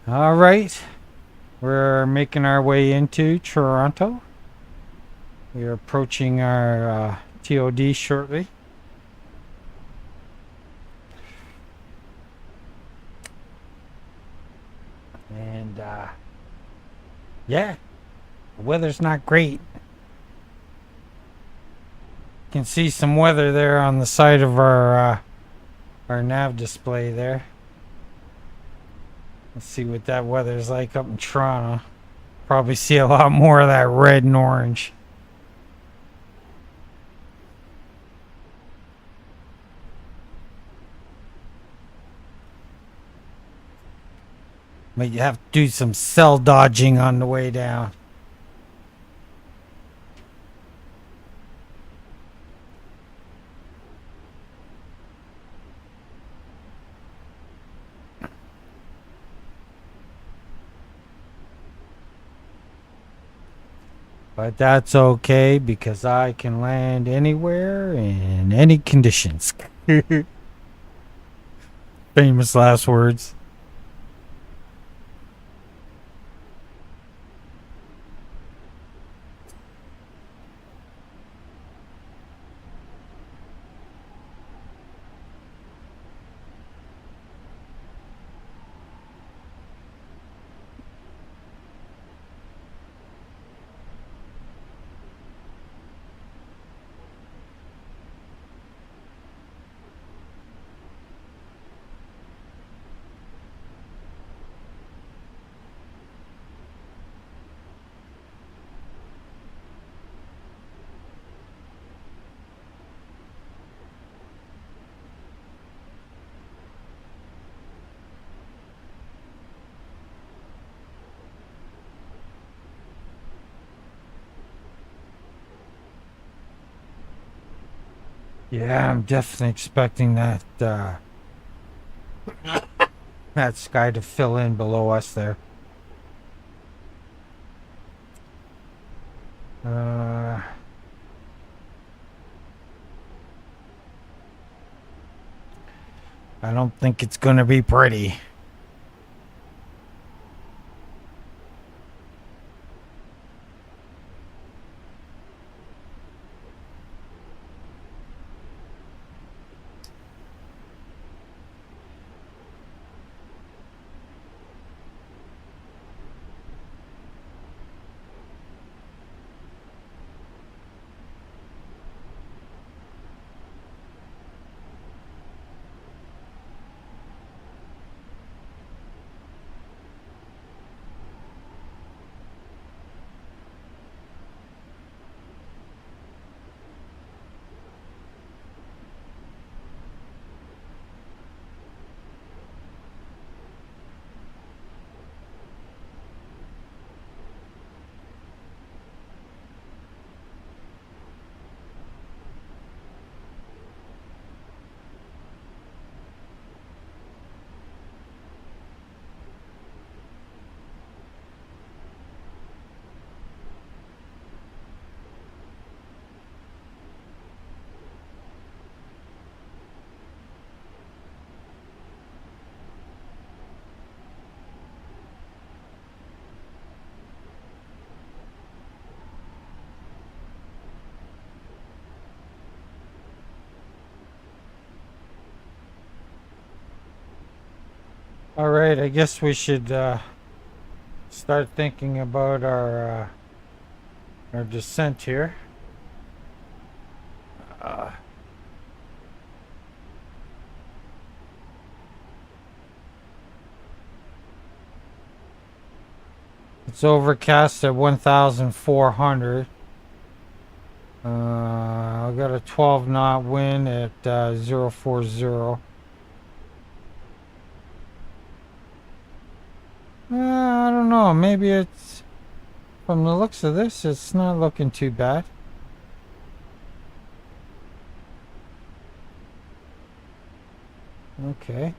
All right. We're making our way into Toronto. We are approaching our TOD shortly. And yeah, the weather's not great. You can see some weather there on the side of our nav display there. Let's see what that weather's like up in Toronto. Probably see a lot more of that red and orange. But you have to do some cell dodging on the way down. But that's okay because I can land anywhere in any conditions. Famous last words. Yeah, I'm definitely expecting that that sky to fill in below us there. I don't think it's gonna be pretty. All right, I guess we should start thinking about our descent here. It's overcast at 1,400. I've got a 12 knot wind at 040. I don't know. Maybe it's, from the looks of this, it's not looking too bad. Okay.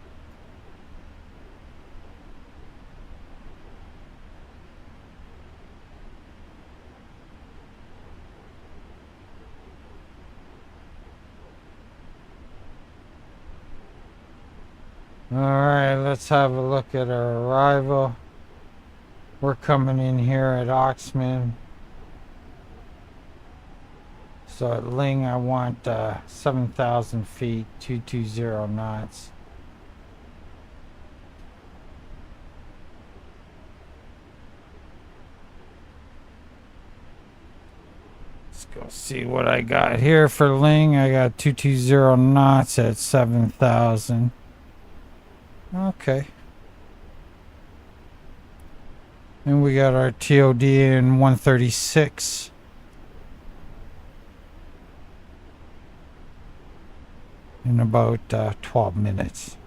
Alright, let's have a look at our arrival. We're coming in here at Oxman. So at Ling, I want 7,000 feet, 220 knots. Let's go see what I got here for Ling. I got 220 knots at 7,000. Okay. And we got our TOD in 136. In about 12 minutes.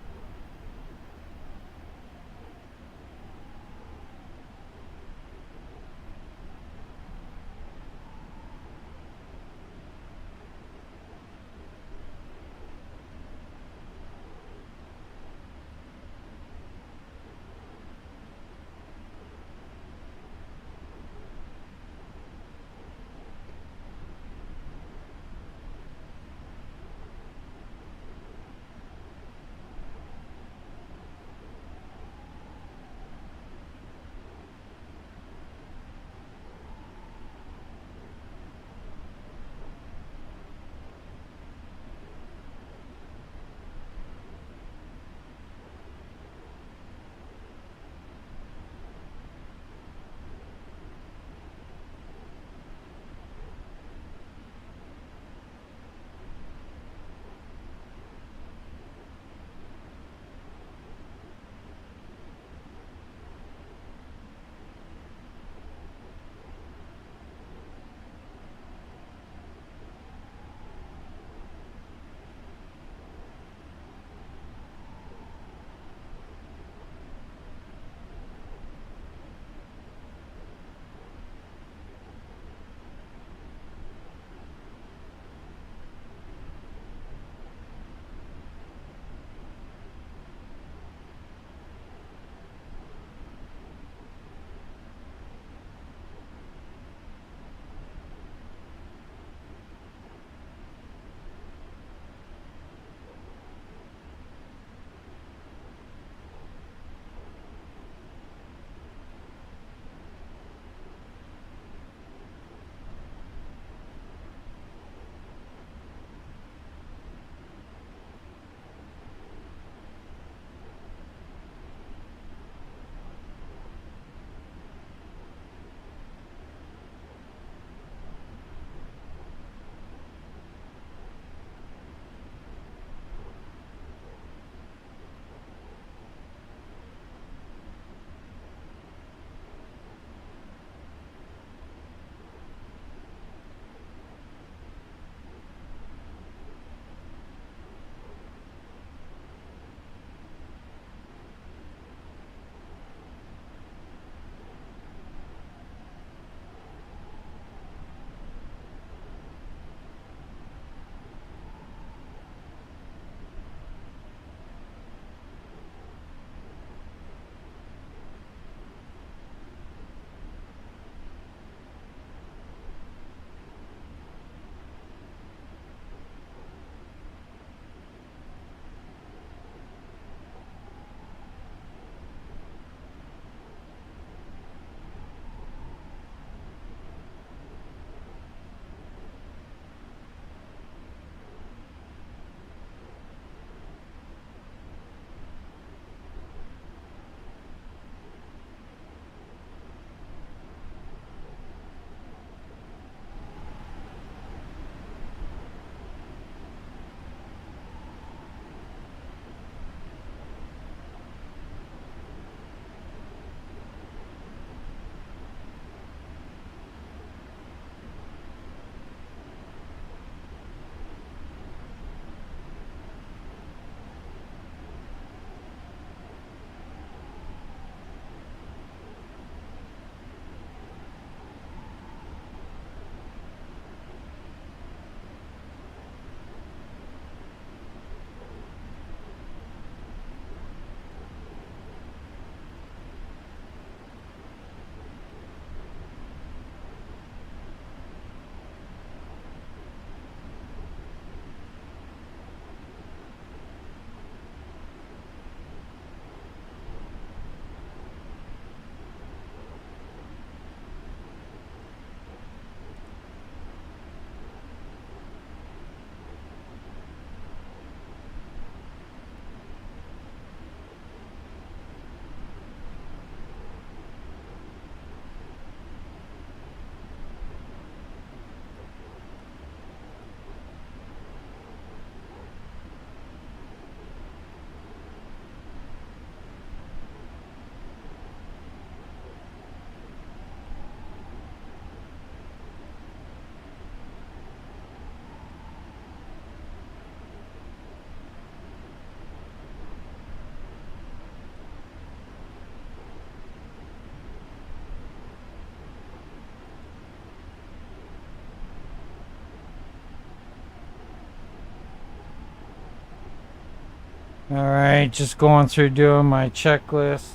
Alright, just going through doing my checklist.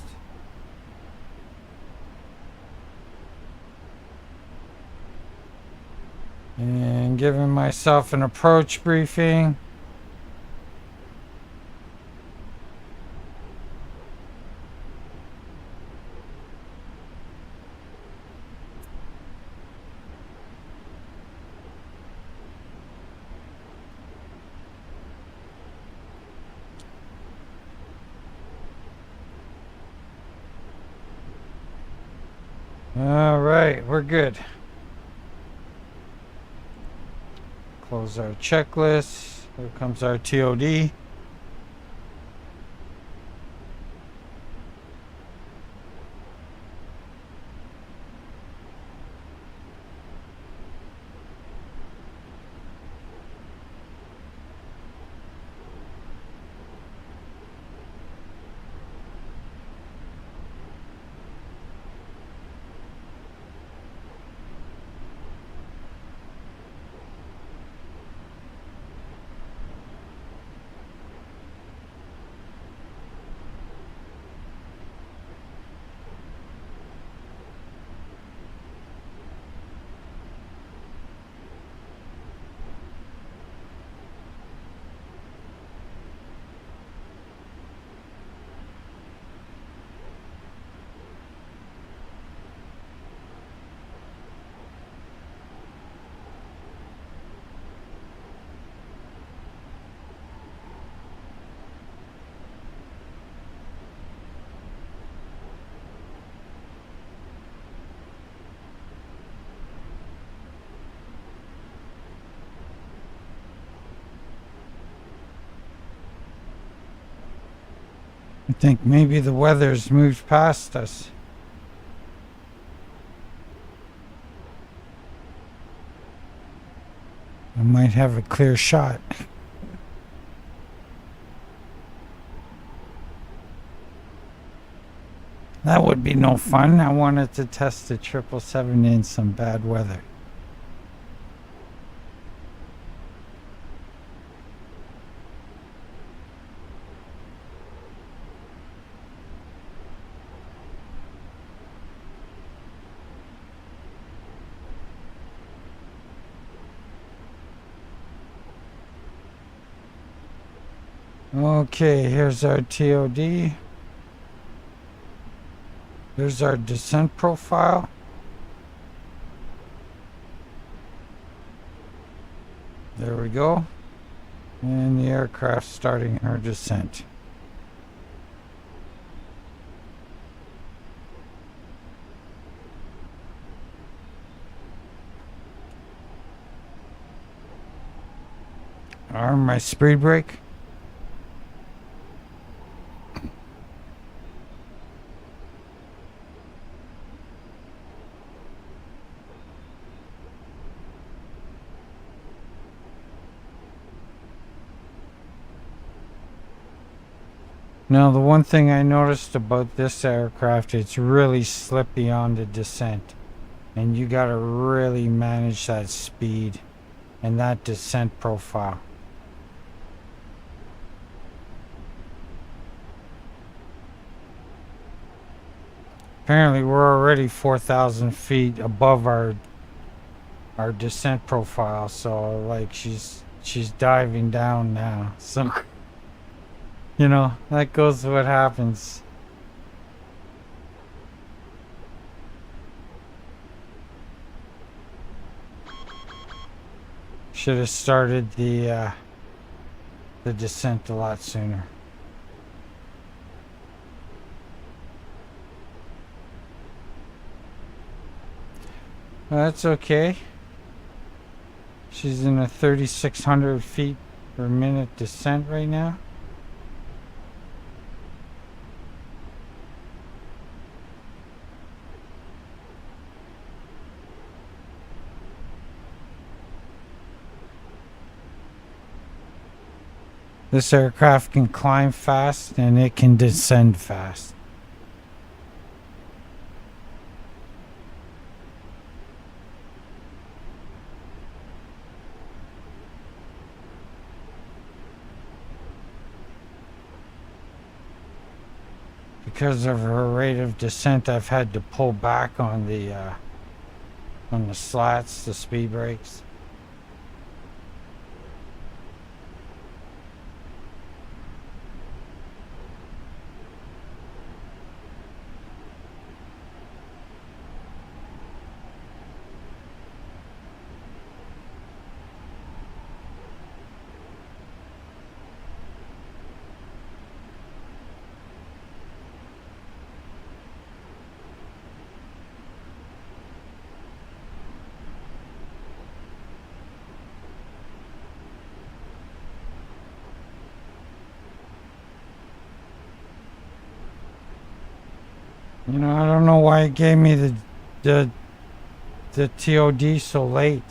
And giving myself an approach briefing. Alright, we're good. Close our checklist. Here comes our TOD. I think maybe the weather's moved past us. I might have a clear shot. That would be no fun. I wanted to test the 777 in some bad weather. Okay, here's our TOD. Here's our descent profile. There we go. And the aircraft starting her descent. Arm my speed brake. Now, the one thing I noticed about this aircraft, it's really slippy on the descent. And you gotta really manage that speed and that descent profile. Apparently, we're already 4,000 feet above our descent profile, so like she's diving down now. So you know, that goes what happens. Should have started the descent a lot sooner. Well, that's okay. She's in a 3,600 feet per minute descent right now. This aircraft can climb fast and it can descend fast. because of her rate of descent, I've had to pull back on the slats, the speed brakes. You know, I don't know why it gave me the the TOD so late.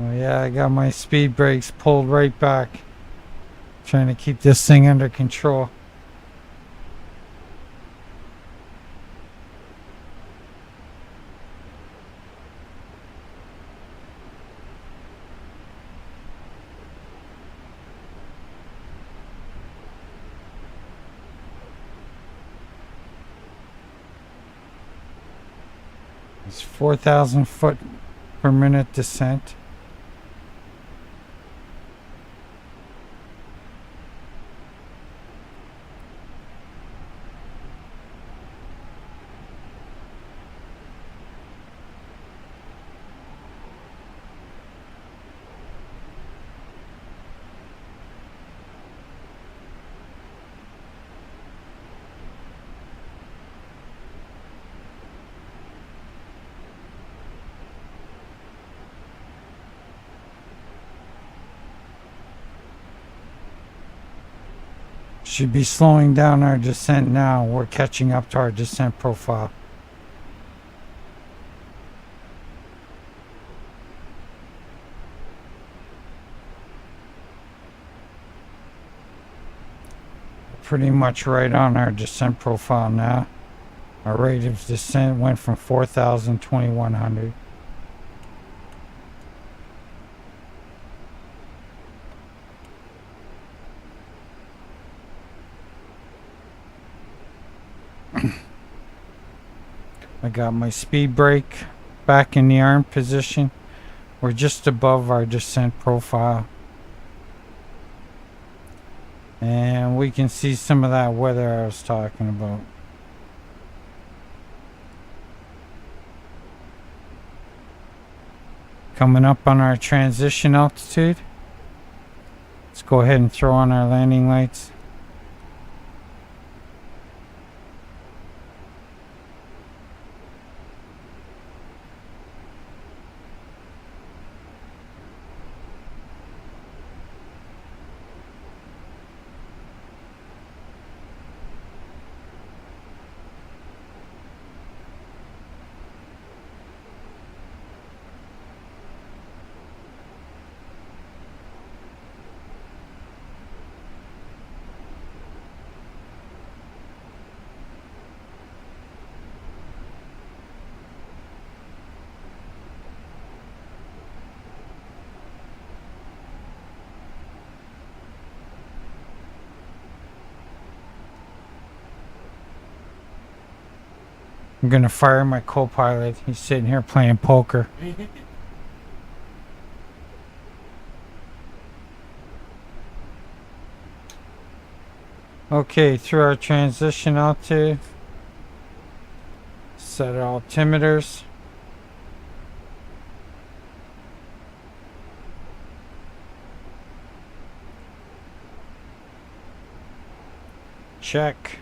Oh yeah, I got my speed brakes pulled right back. Trying to keep this thing under control. It's 4,000 foot per minute descent. Should be slowing down our descent now. We're catching up to our descent profile. Pretty much right on our descent profile now. Our rate of descent went from 4,000 to 2,100. I got my speed brake back in the arm position. We're just above our descent profile. And we can see some of that weather I was talking about. Coming up on our transition altitude. Let's go ahead and throw on our landing lights. I'm gonna fire my co-pilot. He's sitting here playing poker. Okay, through our transition altitude. Set altimeters. Check.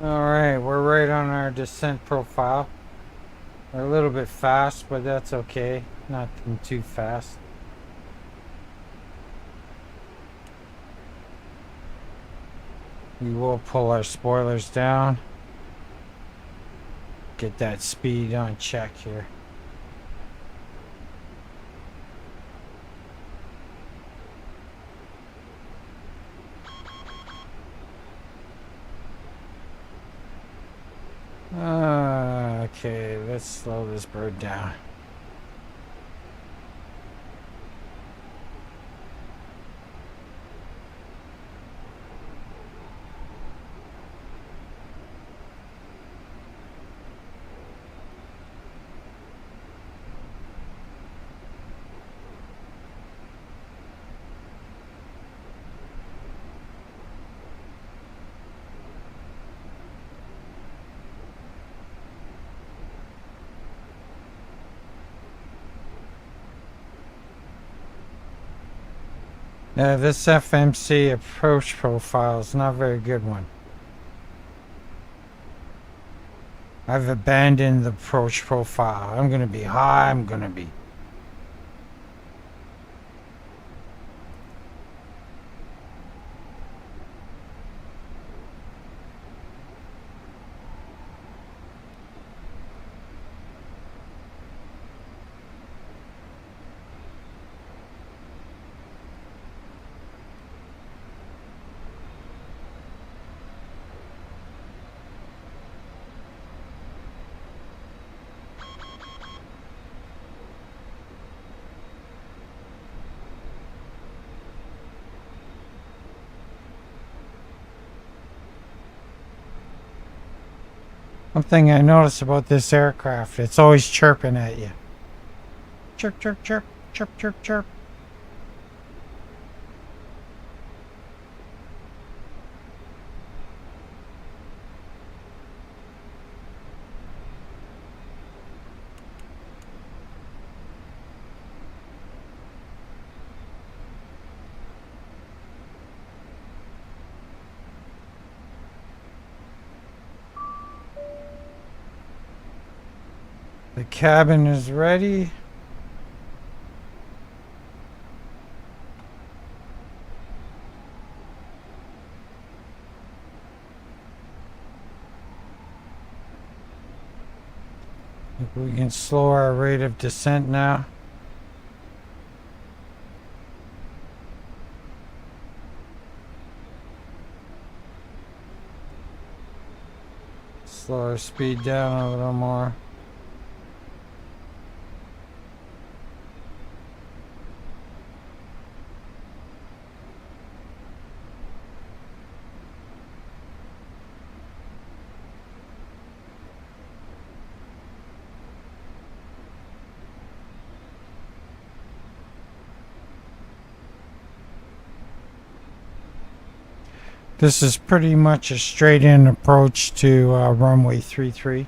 Alright, we're right on our descent profile. We're a little bit fast, but that's okay. Nothing too fast. We will pull our spoilers down. Get that speed on check here. Okay, let's slow this bird down. Now, this FMC approach profile is not a very good one. I've abandoned the approach profile. I'm gonna be high, I'm gonna be. One thing I notice about this aircraft, it's always chirping at you. Chirp, chirp, chirp, chirp, chirp, chirp. The cabin is ready. If we can slow our rate of descent now. Slow our speed down a little more. This is pretty much a straight-in approach to runway 33.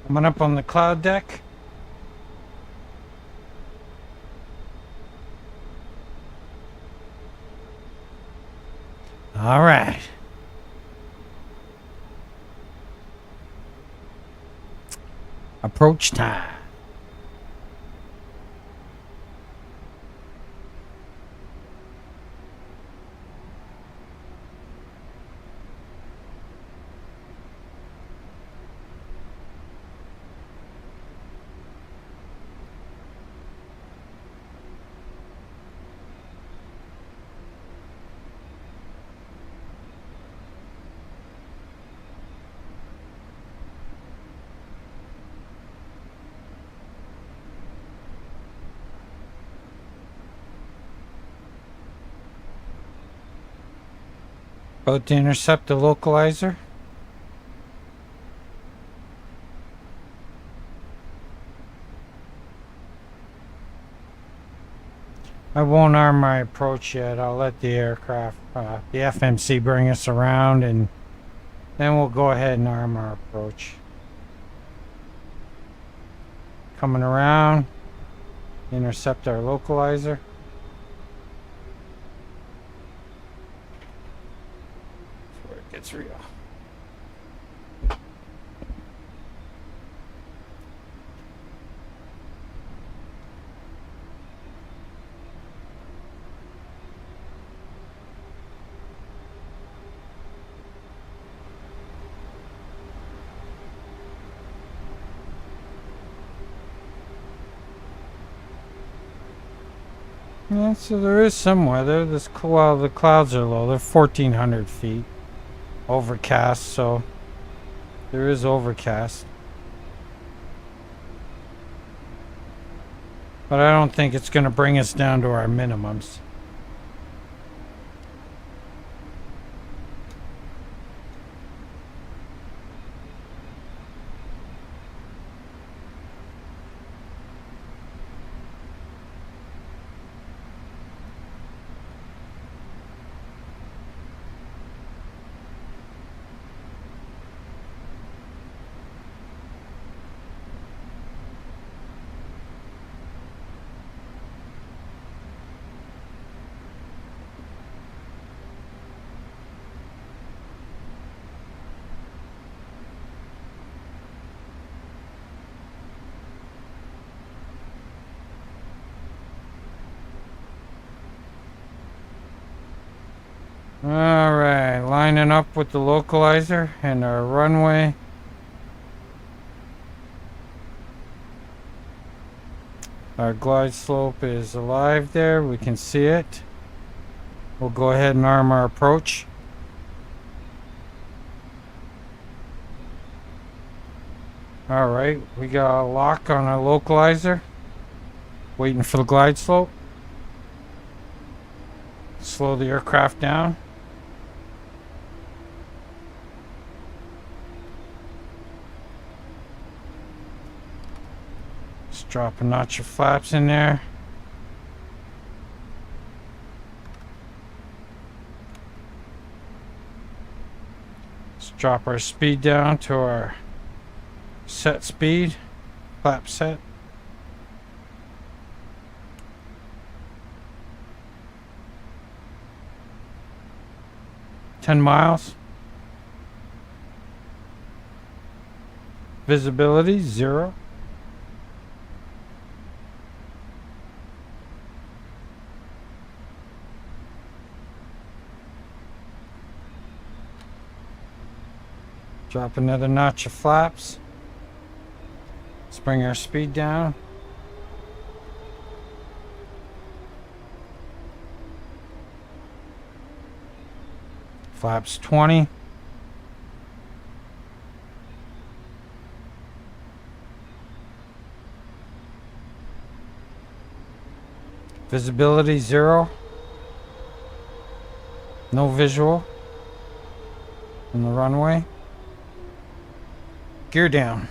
Coming up on the cloud deck. All right. Approach time. About to intercept the localizer. I won't arm my approach yet. I'll let the aircraft, the FMC bring us around, and then we'll go ahead and arm our approach. Coming around, intercept our localizer. That's where it gets real. Yeah, so there is some weather. Well, the clouds are low. They're 1,400 feet. Overcast, so there is overcast. But I don't think it's going to bring us down to our minimums. Alright, lining up with the localizer and our runway. Our glide slope is alive there, we can see it. We'll go ahead and arm our approach. Alright, we got a lock on our localizer. Waiting for the glide slope. Slow the aircraft down. Just drop a notch of flaps in there. Let's drop our speed down to our set speed. Flap set. miles. Visibility 0. Drop another notch of flaps. Let's bring our speed down. Flaps 20. Visibility 0. No visual in the runway. Gear down.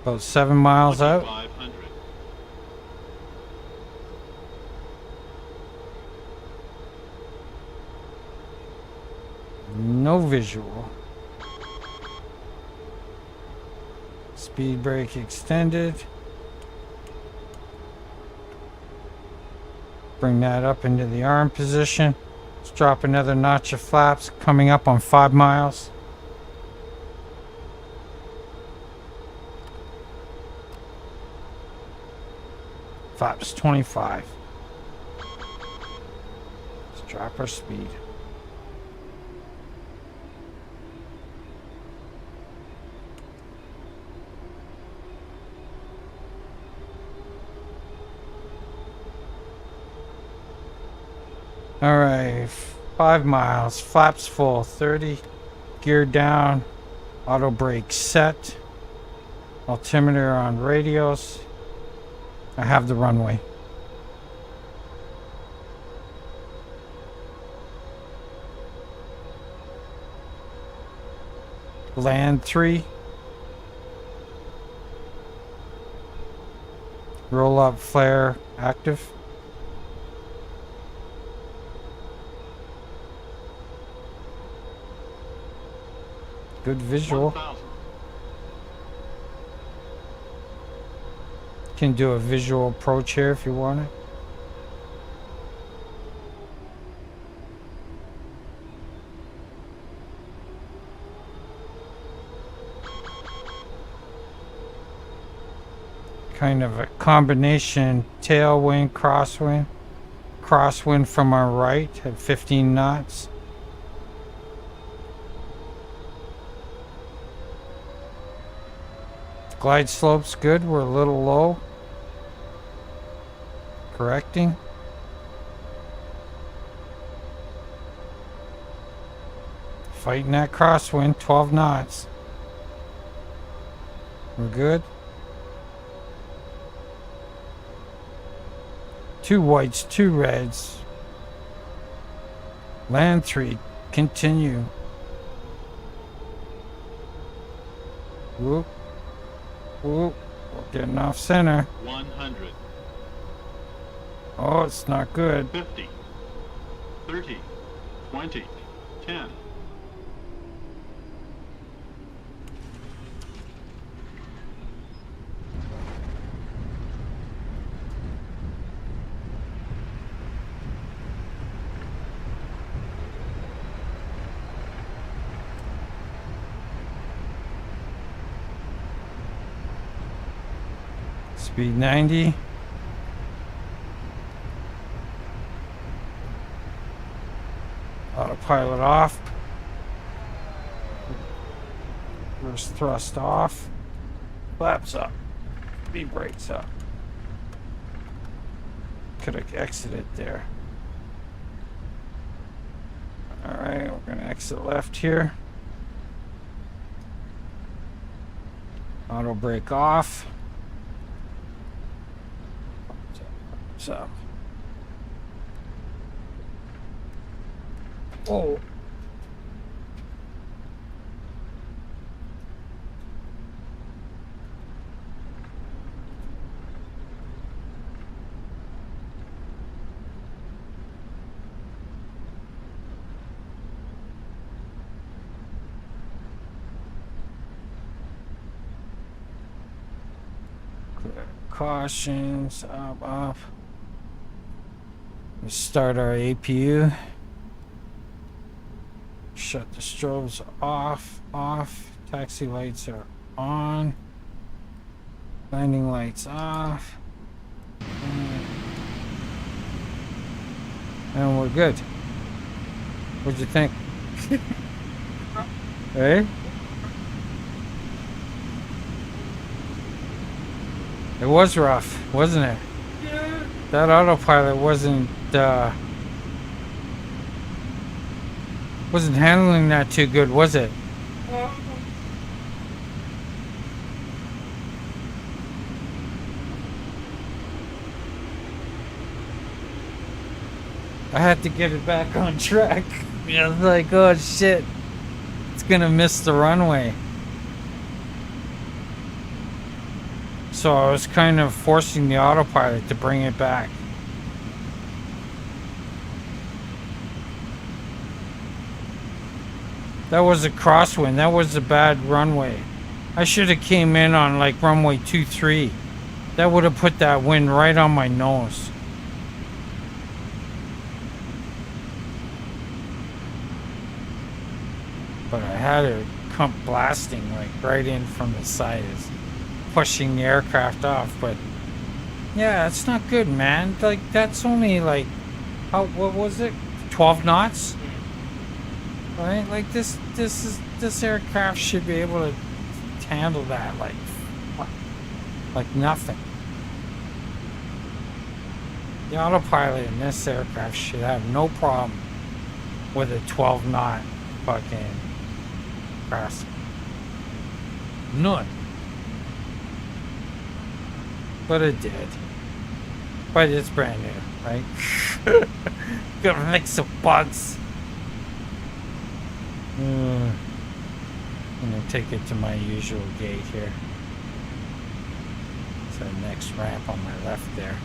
About 7 miles out. 500. No visual. Speed brake extended. Bring that up into the arm position. Let's drop another notch of flaps, coming up on 5 miles. Flaps 25. Let's drop our speed. Alright, 5 miles, flaps full, 30, gear down, auto brake set, altimeter on radios. I have the runway. Land 3. Roll up flare active. Good visual. 1,000. Can do a visual approach here if you want it. Kind of a combination tailwind, crosswind. Crosswind from our right at 15 knots. Glide slope's good, we're a little low. Correcting. Fighting that crosswind, 12 knots. We're good. 2 whites, 2 reds. Land 3, continue. Whoop. Whoop. We're getting off center. 100. Oh, it's not good. 50. 30. 20. 10. Speed 90. Autopilot off. Reverse thrust off. Flaps up. Speed brakes up. Could have exited there. Alright, we're gonna exit left here. Auto brake off. So. Oh. Clear cautions, up. We start our APU. Shut the strobes off. Taxi lights are on. Landing lights off. And we're good. What'd you think? Hey? It was rough, wasn't it? Yeah. That autopilot wasn't handling that too good, was it? I had to get it back on track. I was like, oh shit, it's gonna miss the runway. So I was kind of forcing the autopilot to bring it back. That was a crosswind. That was a bad runway. I should have came in on like runway 23. That would have put that wind right on my nose. But I had it come blasting like right in from the side, is pushing the aircraft off. But yeah, it's not good, man. Like that's only like, what was it? 12 knots? Right? Like this aircraft should be able to handle that like nothing. The autopilot in this aircraft should have no problem with a 12 knot fucking crossing. None. But it did. But it's brand new, right? Gonna fix some bugs. I'm gonna take it to my usual gate here. It's the next ramp on my left there.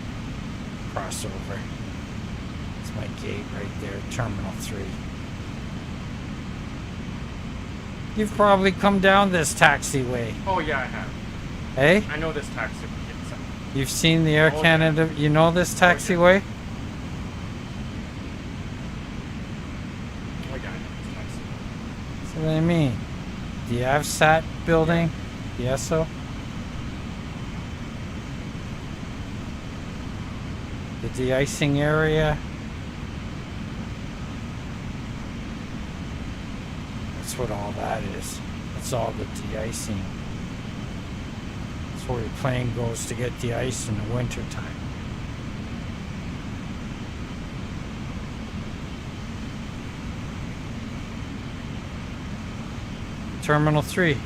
Crossover. It's my gate right there, Terminal 3. You've probably come down this taxiway. Oh yeah, I have. Hey? I know this taxi. You've seen the Air Canada, you know this taxiway? Oh yeah, I know this taxi. That's what I mean. Do you have SAT building? Yes, so? The de-icing area? That's what all that is. That's all the de-icing. That's where your plane goes to get de-iced in the winter time. Terminal 3.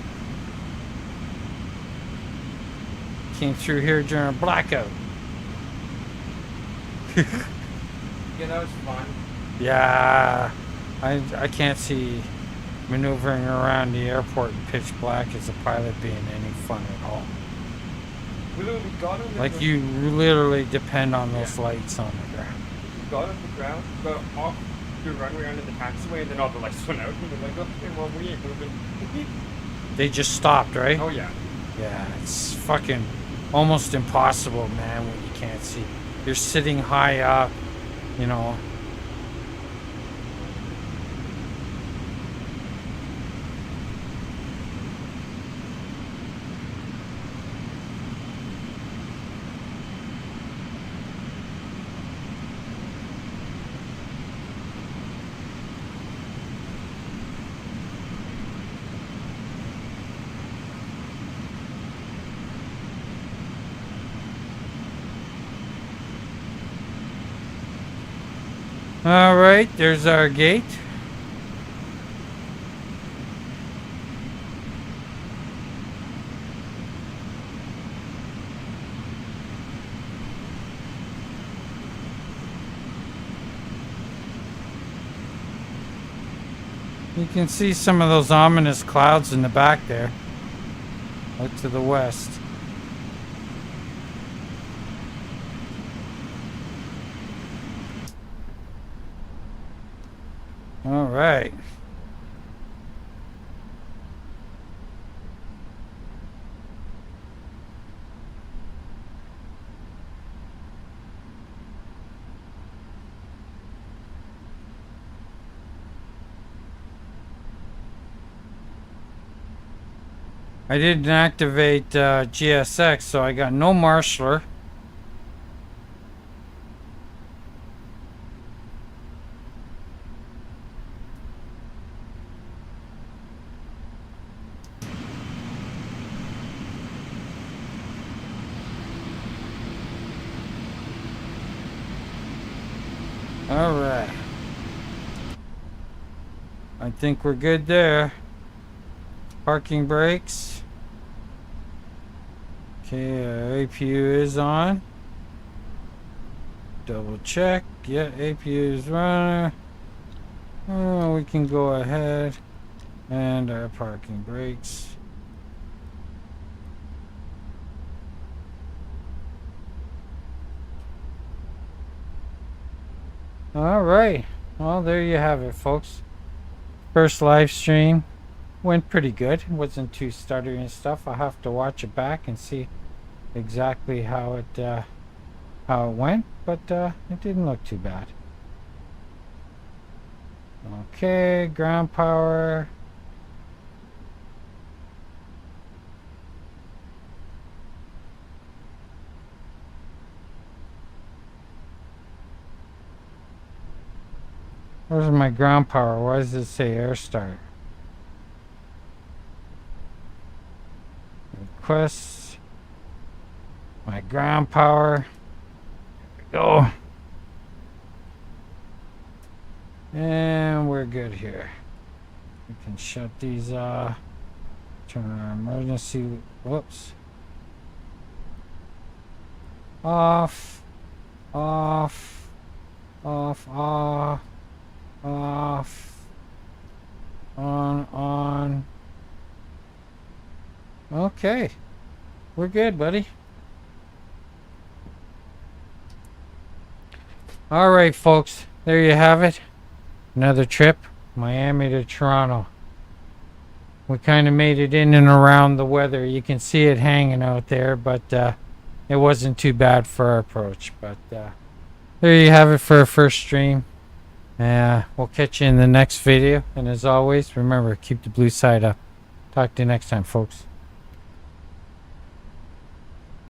Came through here during a blackout. Yeah, that was fun. Yeah, I can't see maneuvering around the airport in pitch black as a pilot being any fun at all. We literally got on the Like you literally depend on those lights on the ground. We got on the ground, got off the runway onto the taxiway, and then all the lights went out. And we're like, okay, well, we ain't moving. They just stopped, right? Oh yeah. Yeah, it's fucking almost impossible, man, when you can't see. You're sitting high up, you know. All right, there's our gate. You can see some of those ominous clouds in the back there. Out to the west. All right. I didn't activate GSX, so I got no marshaller. All right. I think we're good there. Parking brakes. Okay, APU is on. Double check. Yeah, APU is running. Oh, we can go ahead. And our parking brakes. All right. Well, there you have it, folks. First live stream went pretty good. It wasn't too stuttery and stuff. I'll have to watch it back and see exactly how it went, but it didn't look too bad. Okay, ground power. Where's my ground power? Why does it say air start? Requests. My ground power. There we go. And we're good here. We can shut these off. Turn our emergency. Whoops. Off. Off. Off. Off. Off. On. Okay. We're good, buddy. All right, folks. There you have it. Another trip. Miami to Toronto. We kind of made it in and around the weather. You can see it hanging out there, but it wasn't too bad for our approach. But there you have it for our first stream. We'll catch you in the next video. And as always, remember, keep the blue side up. Talk to you next time, folks.